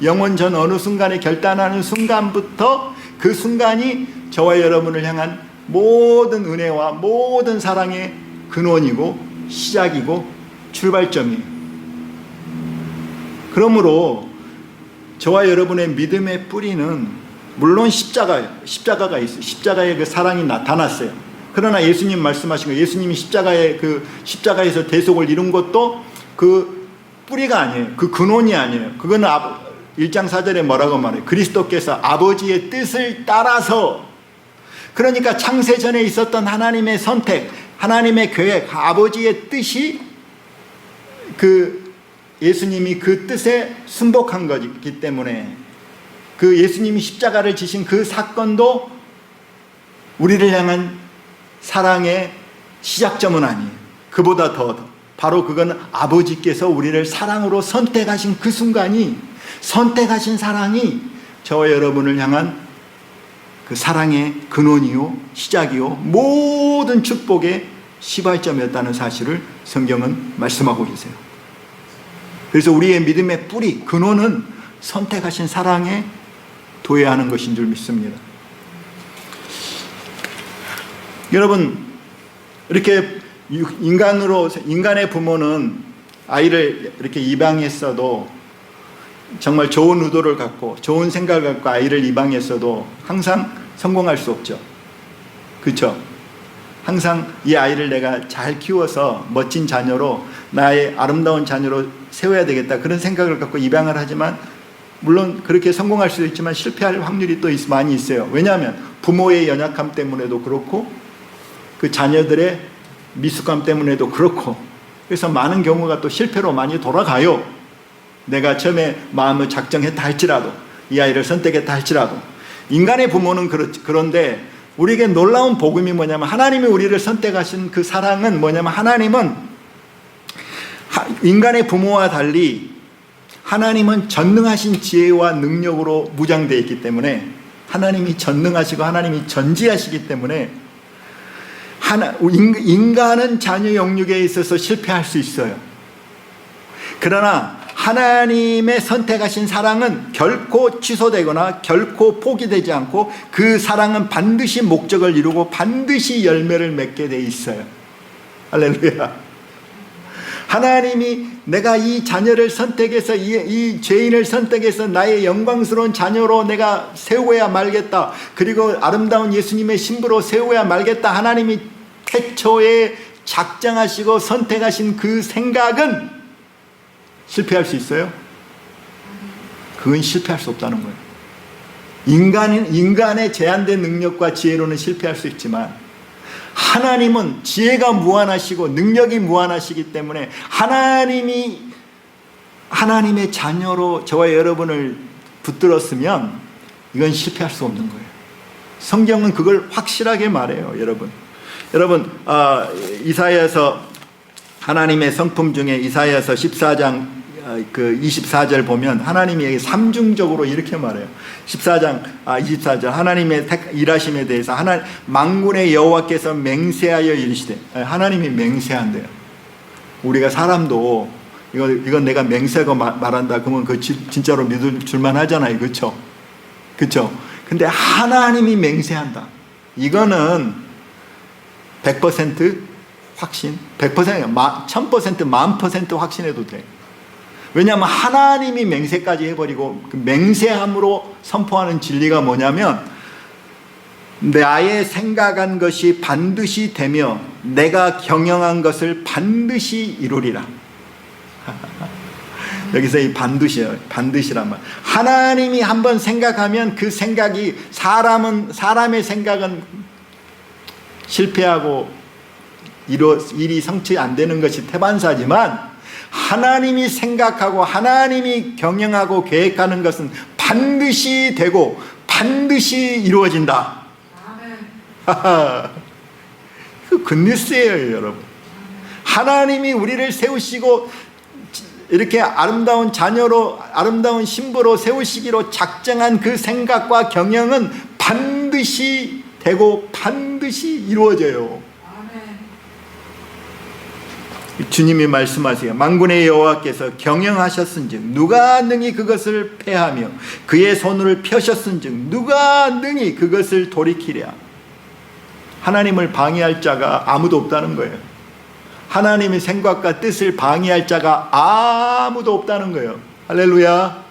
영원 전 어느 순간에 결단하는 순간부터 그 순간이 저와 여러분을 향한 모든 은혜와 모든 사랑의 근원이고 시작이고 출발점이에요. 그러므로 저와 여러분의 믿음의 뿌리는 물론 십자가가 있어요. 십자가의 그 사랑이 나타났어요. 그러나 예수님 말씀하신 거, 예수님이 십자가에서 대속을 이룬 것도 그 뿌리가 아니에요. 그 근원이 아니에요. 그거는 1장 4절에 뭐라고 말해요? 그리스도께서 아버지의 뜻을 따라서, 그러니까 창세전에 있었던 하나님의 선택, 하나님의 계획, 아버지의 뜻이 예수님이 그 뜻에 순복한 거기 때문에 그 예수님이 십자가를 지신 그 사건도 우리를 향한 사랑의 시작점은 아니에요. 그보다 더 바로 그건 아버지께서 우리를 사랑으로 선택하신 그 순간이, 선택하신 사랑이 저와 여러분을 향한 그 사랑의 근원이요 시작이요 모든 축복의 시발점이었다는 사실을 성경은 말씀하고 계세요. 그래서 우리의 믿음의 뿌리, 근원은 선택하신 사랑에 도애하는 것인 줄 믿습니다. 여러분, 이렇게 인간의 부모는 아이를 이렇게 입양했어도 정말 좋은 의도를 갖고 좋은 생각을 갖고 아이를 입양했어도 항상 성공할 수 없죠. 그렇죠? 항상 이 아이를 내가 잘 키워서 멋진 자녀로, 나의 아름다운 자녀로 세워야 되겠다, 그런 생각을 갖고 입양을 하지만 물론 그렇게 성공할 수도 있지만 실패할 확률이 또 많이 있어요. 왜냐하면 부모의 연약함 때문에도 그렇고 그 자녀들의 미숙함 때문에도 그렇고, 그래서 많은 경우가 또 실패로 많이 돌아가요. 내가 처음에 마음을 작정했다 할지라도, 이 아이를 선택했다 할지라도. 인간의 부모는 그런데 우리에게 놀라운 복음이 뭐냐면, 하나님이 우리를 선택하신 그 사랑은 뭐냐면, 하나님은 인간의 부모와 달리 하나님은 전능하신 지혜와 능력으로 무장되어 있기 때문에, 하나님이 전능하시고 하나님이 전지하시기 때문에 인간은 자녀 영육에 있어서 실패할 수 있어요. 그러나 하나님의 선택하신 사랑은 결코 취소되거나 결코 포기되지 않고 그 사랑은 반드시 목적을 이루고 반드시 열매를 맺게 돼 있어요. 할렐루야. 하나님이 내가 이 자녀를 선택해서 이 죄인을 선택해서 나의 영광스러운 자녀로 내가 세워야 말겠다. 그리고 아름다운 예수님의 신부로 세워야 말겠다. 하나님이 태초에 작정하시고 선택하신 그 생각은 실패할 수 있어요? 그건 실패할 수 없다는 거예요. 인간의 제한된 능력과 지혜로는 실패할 수 있지만 하나님은 지혜가 무한하시고 능력이 무한하시기 때문에 하나님의 자녀로 저와 여러분을 붙들었으면 이건 실패할 수 없는 거예요. 성경은 그걸 확실하게 말해요. 여러분 이사야서 하나님의 성품 중에 이사야서 14장 그 24절 보면 하나님이 삼중적으로 이렇게 말해요. 24절 하나님의 일하심에 대해서 만군의 여호와께서 맹세하여 이르시되, 하나님이 맹세한대요. 우리가 사람도 이건 내가 맹세하고 말한다 그러면 그 진짜로 믿을 줄만 하잖아요. 그렇죠? 근데 하나님이 맹세한다. 이거는 100% 확신, 100%, 1000%, 10,000% 확신해도 돼. 왜냐하면 하나님이 맹세까지 해버리고 그 맹세함으로 선포하는 진리가 뭐냐면 나의 생각한 것이 반드시 되며 내가 경영한 것을 반드시 이루리라. 여기서 이 반드시예요. 반드시란 말. 하나님이 한번 생각하면 그 생각이 사람의 생각은 실패하고 일이 성취 안 되는 것이 태반사지만 하나님이 생각하고 하나님이 경영하고 계획하는 것은 반드시 되고 반드시 이루어진다. 그 굿뉴스예요, 여러분. 하나님이 우리를 세우시고 이렇게 아름다운 자녀로 아름다운 신부로 세우시기로 작정한 그 생각과 경영은 반드시 되고 반드시 이루어져요. 주님이 말씀하세요. 만군의 여호와께서 경영하셨은즉 누가 능히 그것을 패하며 그의 손을 펴셨은즉 누가 능히 그것을 돌이키랴. 하나님을 방해할 자가 아무도 없다는 거예요. 하나님의 생각과 뜻을 방해할 자가 아무도 없다는 거예요. 할렐루야.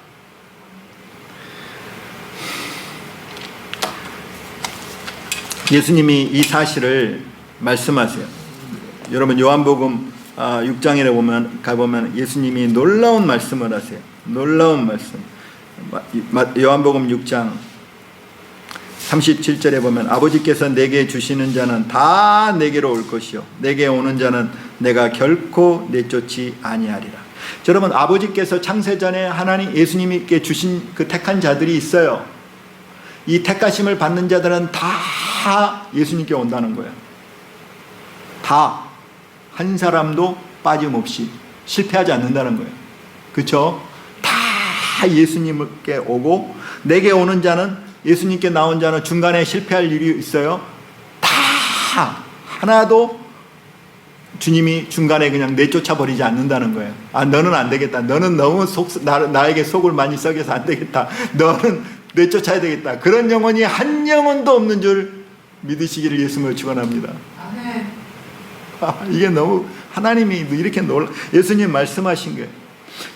예수님이 이 사실을 말씀하세요. 여러분 요한복음 6장에 가보면 예수님이 놀라운 말씀을 하세요. 놀라운 말씀. 요한복음 6장 37절에 보면 아버지께서 내게 주시는 자는 다 내게로 올 것이요 내게 오는 자는 내가 결코 내쫓지 아니하리라. 여러분 아버지께서 창세전에 하나님 예수님께 주신 그 택한 자들이 있어요. 이 택하심을 받는 자들은 다 예수님께 온다는 거예요. 다. 한 사람도 빠짐없이 실패하지 않는다는 거예요. 그렇죠? 다 예수님께 오고 내게 오는 자는 예수님께 나온 자는 중간에 실패할 일이 있어요. 다 하나도 주님이 중간에 그냥 내쫓아 버리지 않는다는 거예요. 너는 안 되겠다. 너는 너무 나에게 속을 많이 썩여서 안 되겠다. 너는 내쫓아야 되겠다. 그런 영혼이 한 영혼도 없는 줄 믿으시기를 예수님을 축원합니다. 이게 너무 하나님이 이렇게 예수님 말씀하신 거예요.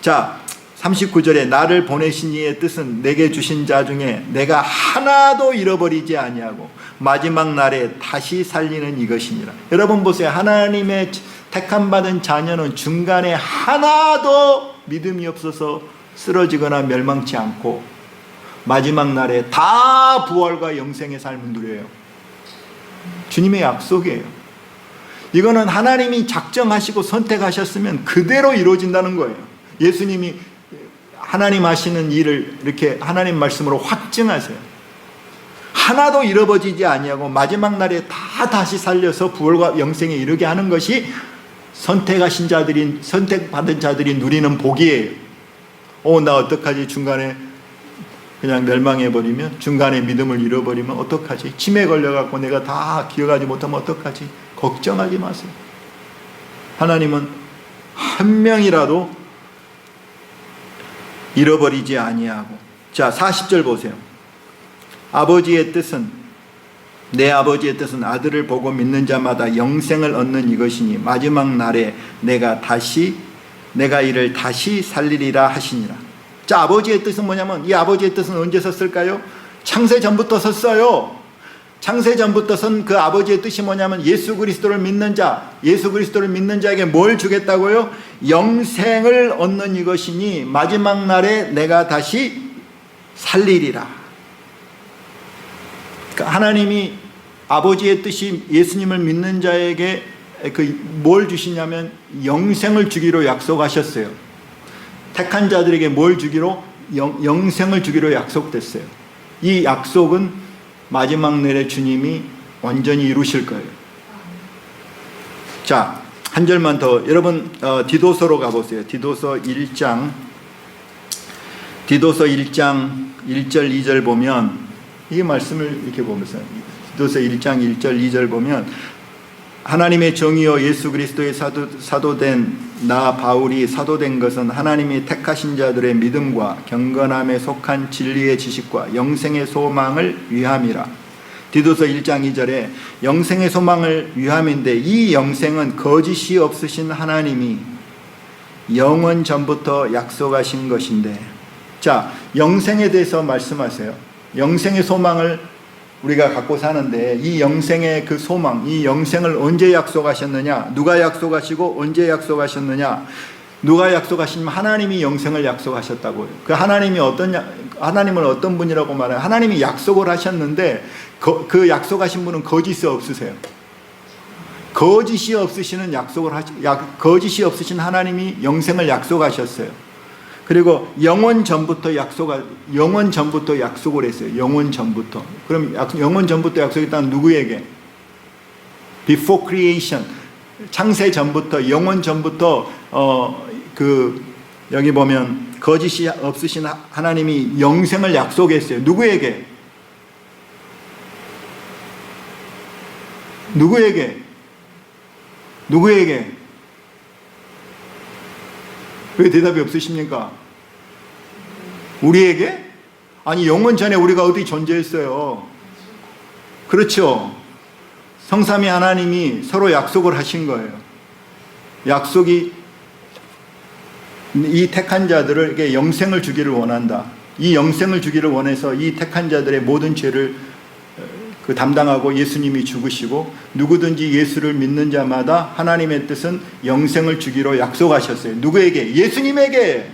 자 39절에 나를 보내신 이의 뜻은 내게 주신 자 중에 내가 하나도 잃어버리지 아니하고 마지막 날에 다시 살리는 이것이니라. 여러분 보세요. 하나님의 택함 받은 자녀는 중간에 하나도 믿음이 없어서 쓰러지거나 멸망치 않고 마지막 날에 다 부활과 영생의 삶을 누려요. 주님의 약속이에요. 이거는 하나님이 작정하시고 선택하셨으면 그대로 이루어진다는 거예요. 예수님이 하나님 하시는 일을 이렇게 하나님 말씀으로 확증하세요. 하나도 잃어버리지 아니하고 마지막 날에 다 다시 살려서 부활과 영생에 이르게 하는 것이 선택하신 자들이 선택받은 자들이 누리는 복이에요. 나 어떡하지? 중간에 그냥 멸망해버리면 중간에 믿음을 잃어버리면 어떡하지? 치매 걸려갖고 내가 다 기억하지 못하면 어떡하지? 걱정하지 마세요. 하나님은 한 명이라도 잃어버리지 아니하고. 자, 40절 보세요. 아버지의 뜻은, 내 아버지의 뜻은 아들을 보고 믿는 자마다 영생을 얻는 이것이니 마지막 날에 내가 이를 다시 살리리라 하시니라. 자, 아버지의 뜻은 뭐냐면, 이 아버지의 뜻은 언제 섰을까요? 창세 전부터 섰어요. 창세 전부터 선 그 아버지의 뜻이 뭐냐면, 예수 그리스도를 믿는 자에게 뭘 주겠다고요? 영생을 얻는 이것이니 마지막 날에 내가 다시 살리리라. 그러니까 하나님이 아버지의 뜻이 예수님을 믿는 자에게 뭘 주시냐면 영생을 주기로 약속하셨어요. 택한 자들에게 뭘 주기로? 영생을 주기로 약속됐어요. 이 약속은 마지막 날에 주님이 완전히 이루실 거예요. 자, 한 절만 더. 여러분, 디도서로 가보세요. 디도서 1장 1절 2절 보면, 이 말씀을 이렇게 보면서, 디도서 1장 1절 2절 보면, 하나님의 정의요 예수 그리스도의 사도된 나 바울이 사도된 것은 하나님이 택하신 자들의 믿음과 경건함에 속한 진리의 지식과 영생의 소망을 위함이라. 디도서 1장 2절에 영생의 소망을 위함인데, 이 영생은 거짓이 없으신 하나님이 영원 전부터 약속하신 것인데. 자, 영생에 대해서 말씀하세요. 영생의 소망을 우리가 갖고 사는데, 이 영생의 그 소망, 이 영생을 언제 약속하셨느냐? 누가 약속하시고 언제 약속하셨느냐? 누가 약속하시면 하나님이 영생을 약속하셨다고요. 그 하나님을 어떤 분이라고 말해요? 하나님이 약속을 하셨는데 그 약속하신 분은 거짓이 없으세요. 거짓이 없으시는 거짓이 없으신 하나님이 영생을 약속하셨어요. 그리고 영원 전부터 약속을 했어요. 영원 전부터. 그럼 영원 전부터 약속했다는 누구에게? Before creation. 창세 전부터, 영원 전부터, 여기 보면, 거짓이 없으신 하나님이 영생을 약속했어요. 누구에게? 왜 대답이 없으십니까? 우리에게? 아니, 영원 전에 우리가 어디 존재했어요? 그렇죠. 성삼위 하나님이 서로 약속을 하신 거예요. 약속이 이 택한 자들에게 영생을 주기를 원한다. 이 영생을 주기를 원해서 이 택한 자들의 모든 죄를 담당하고 예수님이 죽으시고, 누구든지 예수를 믿는 자마다 하나님의 뜻은 영생을 주기로 약속하셨어요. 누구에게? 예수님에게.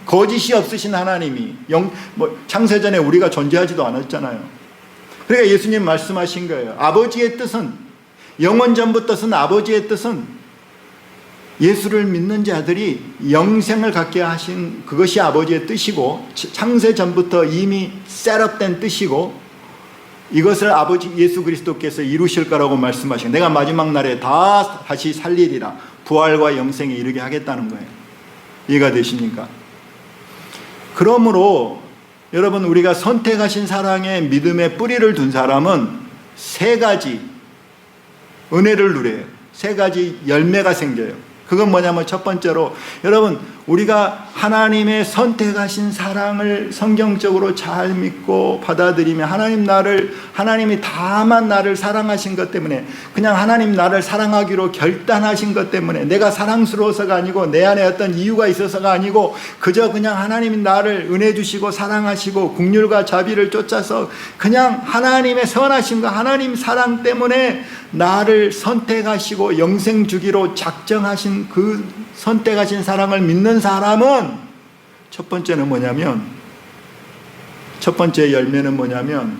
거짓이 없으신 하나님이 창세전에 우리가 존재하지도 않았잖아요. 그러니까 예수님 말씀하신 거예요. 아버지의 뜻은, 영원 전부터 쓴 아버지의 뜻은 예수를 믿는 자들이 영생을 갖게 하신 그것이 아버지의 뜻이고, 창세 전부터 이미 셋업된 뜻이고, 이것을 아버지 예수 그리스도께서 이루실 거라고 말씀하시고, 내가 마지막 날에 다시 살리리라. 부활과 영생에 이르게 하겠다는 거예요. 이해가 되십니까? 그러므로 여러분, 우리가 선택하신 사랑의 믿음의 뿌리를 둔 사람은 세 가지 은혜를 누려요. 세 가지 열매가 생겨요. 그건 뭐냐면, 첫 번째로 여러분, 우리가 하나님의 선택하신 사랑을 성경적으로 잘 믿고 받아들이면, 하나님이 다만 나를 사랑하신 것 때문에, 그냥 하나님 나를 사랑하기로 결단하신 것 때문에, 내가 사랑스러워서가 아니고 내 안에 어떤 이유가 있어서가 아니고, 그저 그냥 하나님이 나를 은혜 주시고 사랑하시고 긍휼과 자비를 쫓아서 그냥 하나님의 선하심과 하나님 사랑 때문에 나를 선택하시고 영생 주기로 작정하신 그 선택하신 사랑을 믿는 사람은, 첫 번째 열매는 뭐냐면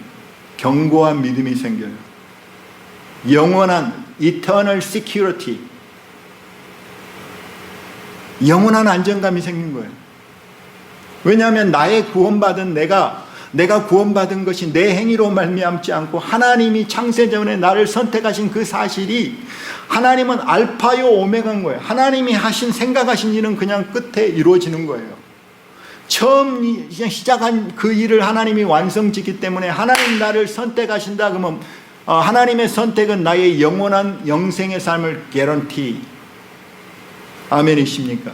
견고한 믿음이 생겨요. 영원한 eternal security, 영원한 안정감이 생긴 거예요. 왜냐하면 나의 구원받은 내가 구원받은 것이 내 행위로 말미암지 않고 하나님이 창세전에 나를 선택하신 그 사실이, 하나님은 알파요 오메가인 거예요. 하나님이 생각하신 일은 그냥 끝에 이루어지는 거예요. 처음 시작한 그 일을 하나님이 완성짓기 때문에, 하나님 나를 선택하신다 그러면 하나님의 선택은 나의 영원한 영생의 삶을 개런티. 아멘이십니까?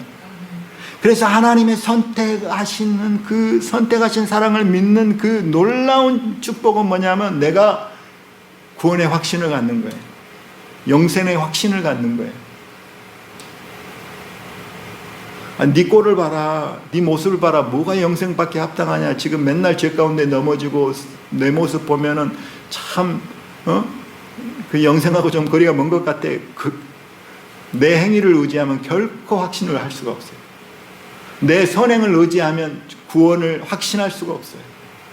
그래서 하나님의 선택하시는 그 선택하신 사랑을 믿는 그 놀라운 축복은 뭐냐면 내가 구원의 확신을 갖는 거예요. 영생의 확신을 갖는 거예요. 네 꼴을 봐라, 네 모습을 봐라, 뭐가 영생밖에 합당하냐. 지금 맨날 죄 가운데 넘어지고 내 모습 보면은 참 그 영생하고 좀 거리가 먼 것 같아. 내 행위를 의지하면 결코 확신을 할 수가 없어요. 내 선행을 의지하면 구원을 확신할 수가 없어요.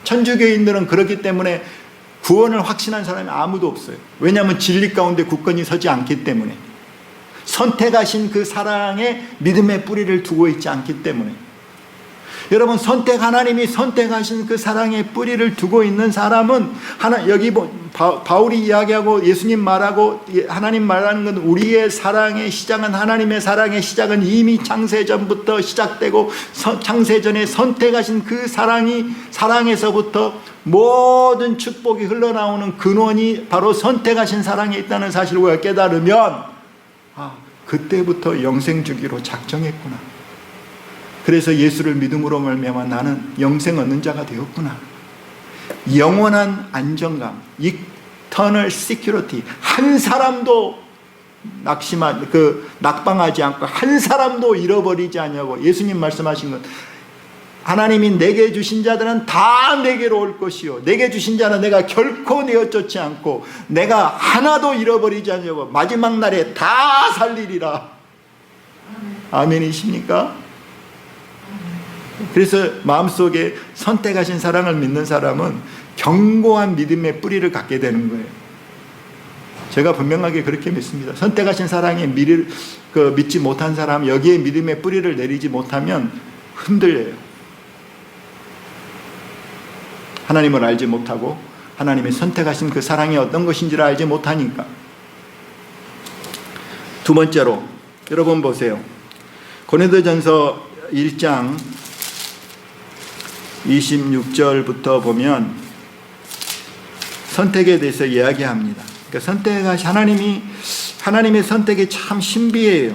천주교인들은 그렇기 때문에 구원을 확신한 사람이 아무도 없어요. 왜냐하면 진리 가운데 굳건히 서지 않기 때문에, 선택하신 그 사랑에 믿음의 뿌리를 두고 있지 않기 때문에. 여러분, 하나님이 선택하신 그 사랑의 뿌리를 두고 있는 사람은 여기 바울이 이야기하고 예수님 말하고 하나님 말하는 건 우리의 사랑의 시작은, 하나님의 사랑의 시작은 이미 창세전부터 시작되고 창세전에 선택하신 그 사랑에서부터 모든 축복이 흘러나오는 근원이 바로 선택하신 사랑에 있다는 사실을 우리가 깨달으면 그때부터 영생 주기로 작정했구나. 그래서 예수를 믿음으로 말미암아 나는 영생 얻는 자가 되었구나. 영원한 안정감, eternal security. 한 사람도 낙방하지 않고 한 사람도 잃어버리지 않냐고 예수님 말씀하신 것. 하나님이 내게 주신 자들은 다 내게로 올 것이요, 내게 주신 자는 내가 결코 내어쫓지 않고 내가 하나도 잃어버리지 않냐고 마지막 날에 다 살리리라. 아멘이십니까? 그래서 마음속에 선택하신 사랑을 믿는 사람은 견고한 믿음의 뿌리를 갖게 되는 거예요. 제가 분명하게 그렇게 믿습니다. 선택하신 사랑에 믿지 못한 사람, 여기에 믿음의 뿌리를 내리지 못하면 흔들려요. 하나님을 알지 못하고 하나님이 선택하신 그 사랑이 어떤 것인지를 알지 못하니까. 두 번째로, 여러분 보세요. 고린도전서 1장 26절부터 보면 선택에 대해서 이야기합니다. 그러니까 하나님의 선택이 참 신비해요.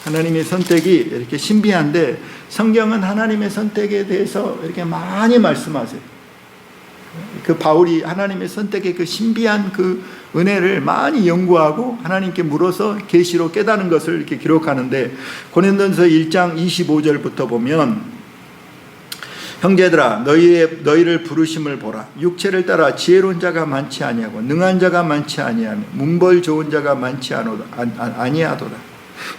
하나님의 선택이 이렇게 신비한데 성경은 하나님의 선택에 대해서 이렇게 많이 말씀하세요. 그 바울이 하나님의 선택의 그 신비한 그 은혜를 많이 연구하고 하나님께 물어서 계시로 깨닫는 것을 이렇게 기록하는데, 고린도전서 1장 25절부터 보면 형제들아 너희를 부르심을 보라. 육체를 따라 지혜로운 자가 많지 아니하고 능한 자가 많지 아니하며 문벌 좋은 자가 많지 아니하도다.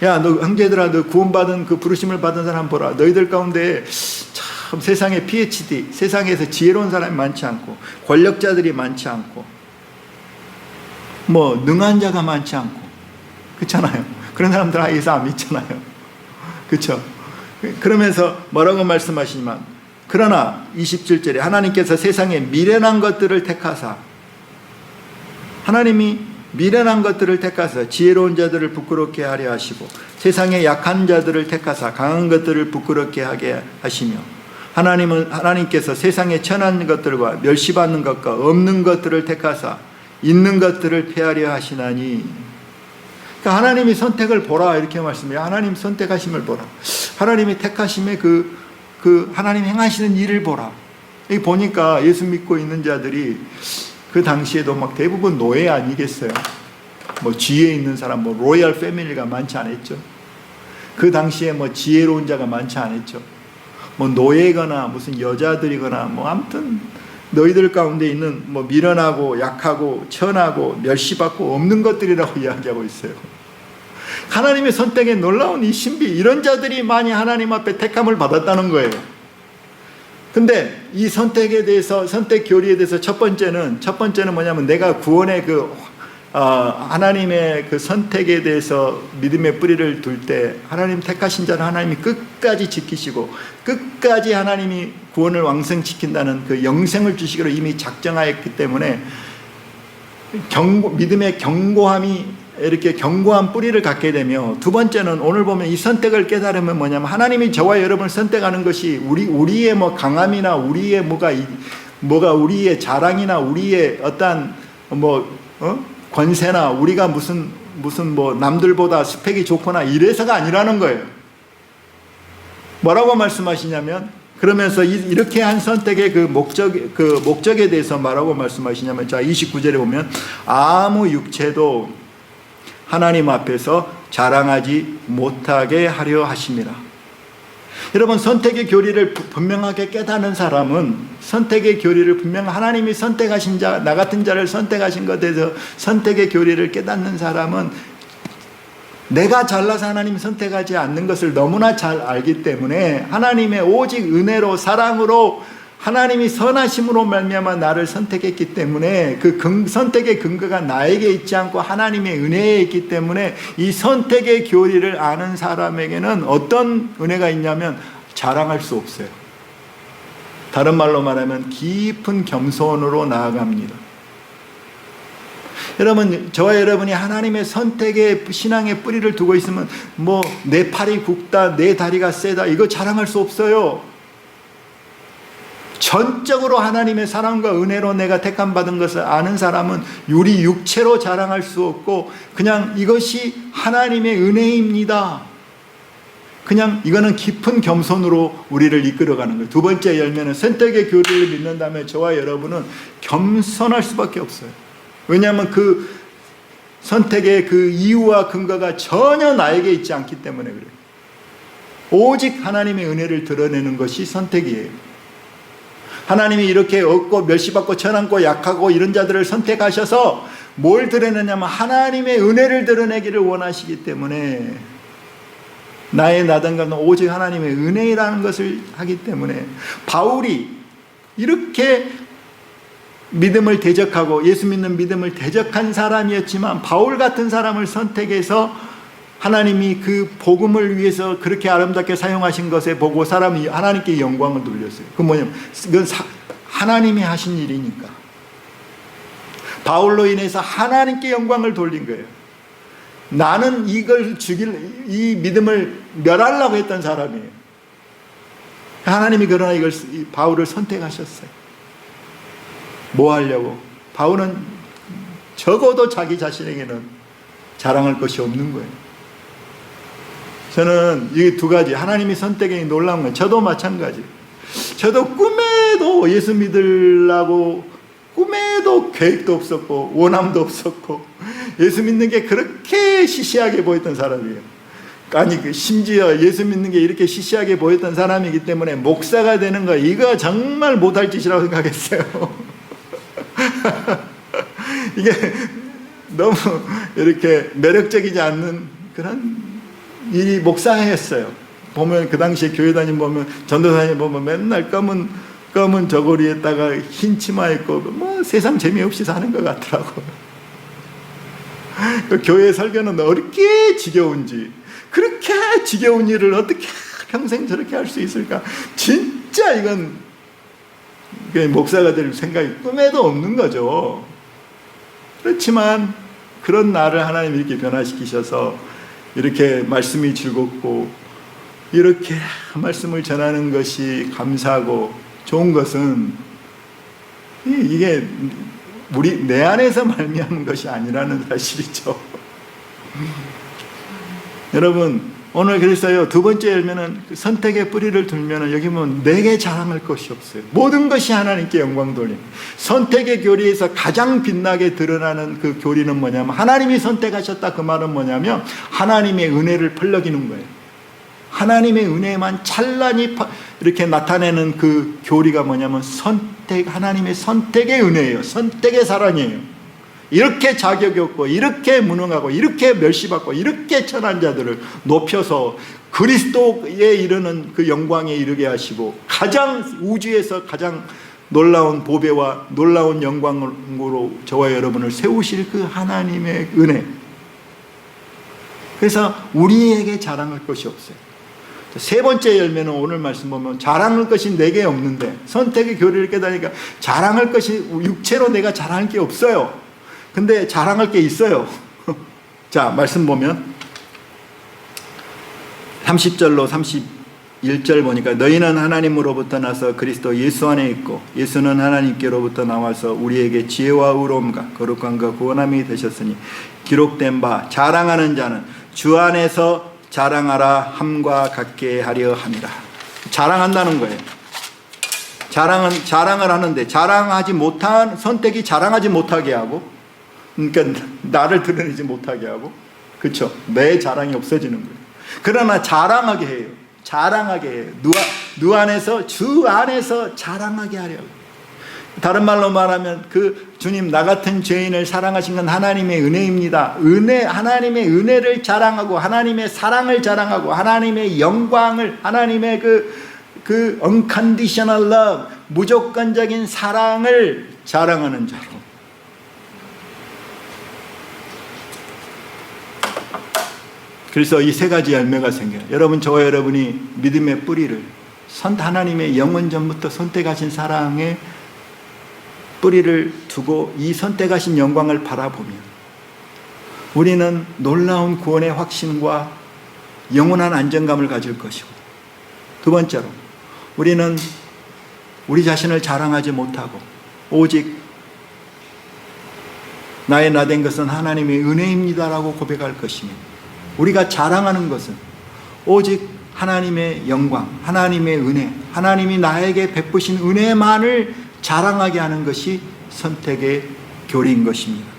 야, 너 형제들아, 너 구원받은 그 부르심을 받은 사람 보라. 너희들 가운데 참 세상에 PhD, 세상에서 지혜로운 사람이 많지 않고 권력자들이 많지 않고 뭐 능한 자가 많지 않고, 그렇잖아요. 그런 사람들 예수 안 믿잖아요. 그렇죠? 그러면서 뭐라고 말씀하시지만, 그러나 27절에 하나님께서 세상에 미련한 것들을 택하사, 하나님이 미련한 것들을 택하사 지혜로운 자들을 부끄럽게 하려 하시고 세상에 약한 자들을 택하사 강한 것들을 부끄럽게 하게 하시며, 하나님께서 세상에 천한 것들과 멸시받는 것과 없는 것들을 택하사 있는 것들을 폐하려 하시나니. 그러니까 하나님이 선택을 보라, 이렇게 말씀해요. 하나님 선택하심을 보라. 하나님이 택하심의 하나님 행하시는 일을 보라. 여기 보니까 예수 믿고 있는 자들이 그 당시에도 막 대부분 노예 아니겠어요? 뭐 지혜 있는 사람, 뭐 로얄 패밀리가 많지 않았죠. 그 당시에 뭐 지혜로운 자가 많지 않았죠. 뭐 노예거나 무슨 여자들이거나 뭐 아무튼 너희들 가운데 있는 뭐 미련하고 약하고 천하고 멸시받고 없는 것들이라고 이야기하고 있어요. 하나님의 선택에 놀라운 이 신비, 이런 자들이 많이 하나님 앞에 택함을 받았다는 거예요. 근데 이 선택에 대해서, 선택 교리에 대해서 첫 번째는 뭐냐면 내가 구원의 하나님의 그 선택에 대해서 믿음의 뿌리를 둘 때 하나님 택하신 자는 하나님이 끝까지 지키시고 끝까지 하나님이 구원을 왕성시킨다는 그 영생을 주시기로 이미 작정하였기 때문에 믿음의 견고함이 이렇게 견고한 뿌리를 갖게 되며, 두 번째는 오늘 보면 이 선택을 깨달으면 뭐냐면 하나님이 저와 여러분을 선택하는 것이 우리의 뭐 강함이나 우리의 뭐가 우리의 자랑이나 우리의 어떠한 권세나 우리가 무슨 뭐 남들보다 스펙이 좋거나 이래서가 아니라는 거예요. 뭐라고 말씀하시냐면, 그러면서 이렇게 한 선택의 그 목적에 대해서 뭐라고 말씀하시냐면, 자, 29절에 보면 아무 육체도 하나님 앞에서 자랑하지 못하게 하려 하심이라. 여러분, 선택의 교리를 분명하게 깨닫는 사람은, 선택의 교리를 분명 하나님이 선택하신 자, 나 같은 자를 선택하신 것에 대해서 선택의 교리를 깨닫는 사람은 내가 잘나서 하나님 선택하지 않는 것을 너무나 잘 알기 때문에 하나님의 오직 은혜로, 사랑으로, 하나님이 선하심으로 말미암아 나를 선택했기 때문에 그 선택의 근거가 나에게 있지 않고 하나님의 은혜에 있기 때문에 이 선택의 교리를 아는 사람에게는 어떤 은혜가 있냐면 자랑할 수 없어요. 다른 말로 말하면 깊은 겸손으로 나아갑니다. 여러분, 저와 여러분이 하나님의 선택의 신앙의 뿌리를 두고 있으면 뭐 내 팔이 굵다, 내 다리가 세다, 이거 자랑할 수 없어요. 전적으로 하나님의 사랑과 은혜로 내가 택함 받은 것을 아는 사람은 우리 육체로 자랑할 수 없고 그냥 이것이 하나님의 은혜입니다. 그냥 이거는 깊은 겸손으로 우리를 이끌어가는 거예요. 두 번째 열매는 선택의 교리를 믿는다면 저와 여러분은 겸손할 수밖에 없어요. 왜냐하면 그 선택의 그 이유와 근거가 전혀 나에게 있지 않기 때문에 그래요. 오직 하나님의 은혜를 드러내는 것이 선택이에요. 하나님이 이렇게 얻고 멸시받고 천한고 약하고 이런 자들을 선택하셔서 뭘 드러내냐면 하나님의 은혜를 드러내기를 원하시기 때문에, 나의 나단감은 오직 하나님의 은혜라는 것을 하기 때문에, 바울이 이렇게 믿음을 대적하고 예수 믿는 믿음을 대적한 사람이었지만 바울 같은 사람을 선택해서 하나님이 그 복음을 위해서 그렇게 아름답게 사용하신 것에 보고 사람이 하나님께 영광을 돌렸어요. 그건 뭐냐면 그건 하나님이 하신 일이니까. 바울로 인해서 하나님께 영광을 돌린 거예요. 나는 이 믿음을 멸하려고 했던 사람이에요. 하나님이 그러나 바울을 선택하셨어요. 뭐 하려고? 바울은 적어도 자기 자신에게는 자랑할 것이 없는 거예요. 저는 이 두 가지, 하나님이 선택에 놀라운 건 저도 마찬가지. 저도 꿈에도 예수 믿으려고 꿈에도 계획도 없었고 원함도 없었고 예수 믿는 게 그렇게 시시하게 보였던 사람이에요. 아니, 심지어 예수 믿는 게 이렇게 시시하게 보였던 사람이기 때문에 목사가 되는 거 이거 정말 못할 짓이라고 생각했어요. 이게 너무 이렇게 매력적이지 않는 그런 일이 목사였어요. 보면 그 당시에 교회 보면 전도사님 보면 맨날 검은 저고리에다가 흰 치마 입고 뭐 세상 재미없이 사는 것 같더라고요. 그 교회 설교는 어떻게 지겨운지, 그렇게 지겨운 일을 어떻게 평생 저렇게 할 수 있을까? 진짜 이건 목사가 될 생각이 꿈에도 없는 거죠. 그렇지만 그런 나를 하나님이 이렇게 변화시키셔서 이렇게 말씀이 즐겁고 이렇게 말씀을 전하는 것이 감사하고 좋은 것은 이게 내 안에서 말미암은 것이 아니라는 사실이죠. 여러분, 오늘 그랬어요. 두 번째 열매는 선택의 뿌리를 들면 여기 보면 내게 자랑할 것이 없어요. 모든 것이 하나님께 영광 돌림. 선택의 교리에서 가장 빛나게 드러나는 그 교리는 뭐냐면 하나님이 선택하셨다. 그 말은 뭐냐면 하나님의 은혜를 펄럭이는 거예요. 하나님의 은혜만 찬란히 이렇게 나타내는 그 교리가 뭐냐면 하나님의 선택의 은혜예요. 선택의 사랑이에요. 이렇게 자격이 없고 이렇게 무능하고 이렇게 멸시받고 이렇게 천한 자들을 높여서 그리스도에 이르는 그 영광에 이르게 하시고 우주에서 가장 놀라운 보배와 놀라운 영광으로 저와 여러분을 세우실 그 하나님의 은혜. 그래서 우리에게 자랑할 것이 없어요. 세 번째 열매는 오늘 말씀 보면 자랑할 것이 내게 없는데, 선택의 교리를 깨달으니까 자랑할 것이 육체로 내가 자랑할 게 없어요. 근데 자랑할 게 있어요. 자, 말씀 보면 30절로 31절 보니까 너희는 하나님으로부터 나서 그리스도 예수 안에 있고 예수는 하나님께로부터 나와서 우리에게 지혜와 의로움과 거룩함과 구원함이 되셨으니 기록된 바 자랑하는 자는 주 안에서 자랑하라 함과 같게 하려 함이라. 자랑한다는 거예요. 자랑을 하는데 자랑하지 못한 선택이 자랑하지 못하게 하고, 그러니까 나를 드러내지 못하게 하고, 그렇죠? 내 자랑이 없어지는 거예요. 그러나 자랑하게 해요. 자랑하게 해요. 누 안에서, 주 안에서 자랑하게 하려고. 다른 말로 말하면 그 주님, 나 같은 죄인을 사랑하신 건 하나님의 은혜입니다. 하나님의 은혜를 자랑하고, 하나님의 사랑을 자랑하고, 하나님의 영광을, 하나님의 그 unconditional love, 무조건적인 사랑을 자랑하는 자로. 그래서 이 세 가지 열매가 생겨요. 여러분, 저와 여러분이 믿음의 뿌리를, 하나님의 영원 전부터 선택하신 사랑의 뿌리를 두고 이 선택하신 영광을 바라보면 우리는 놀라운 구원의 확신과 영원한 안정감을 가질 것이고, 두 번째로 우리는 우리 자신을 자랑하지 못하고 오직 나의 나된 것은 하나님의 은혜입니다라고 고백할 것이며, 우리가 자랑하는 것은 오직 하나님의 영광, 하나님의 은혜, 하나님이 나에게 베푸신 은혜만을 자랑하게 하는 것이 선택의 교리인 것입니다.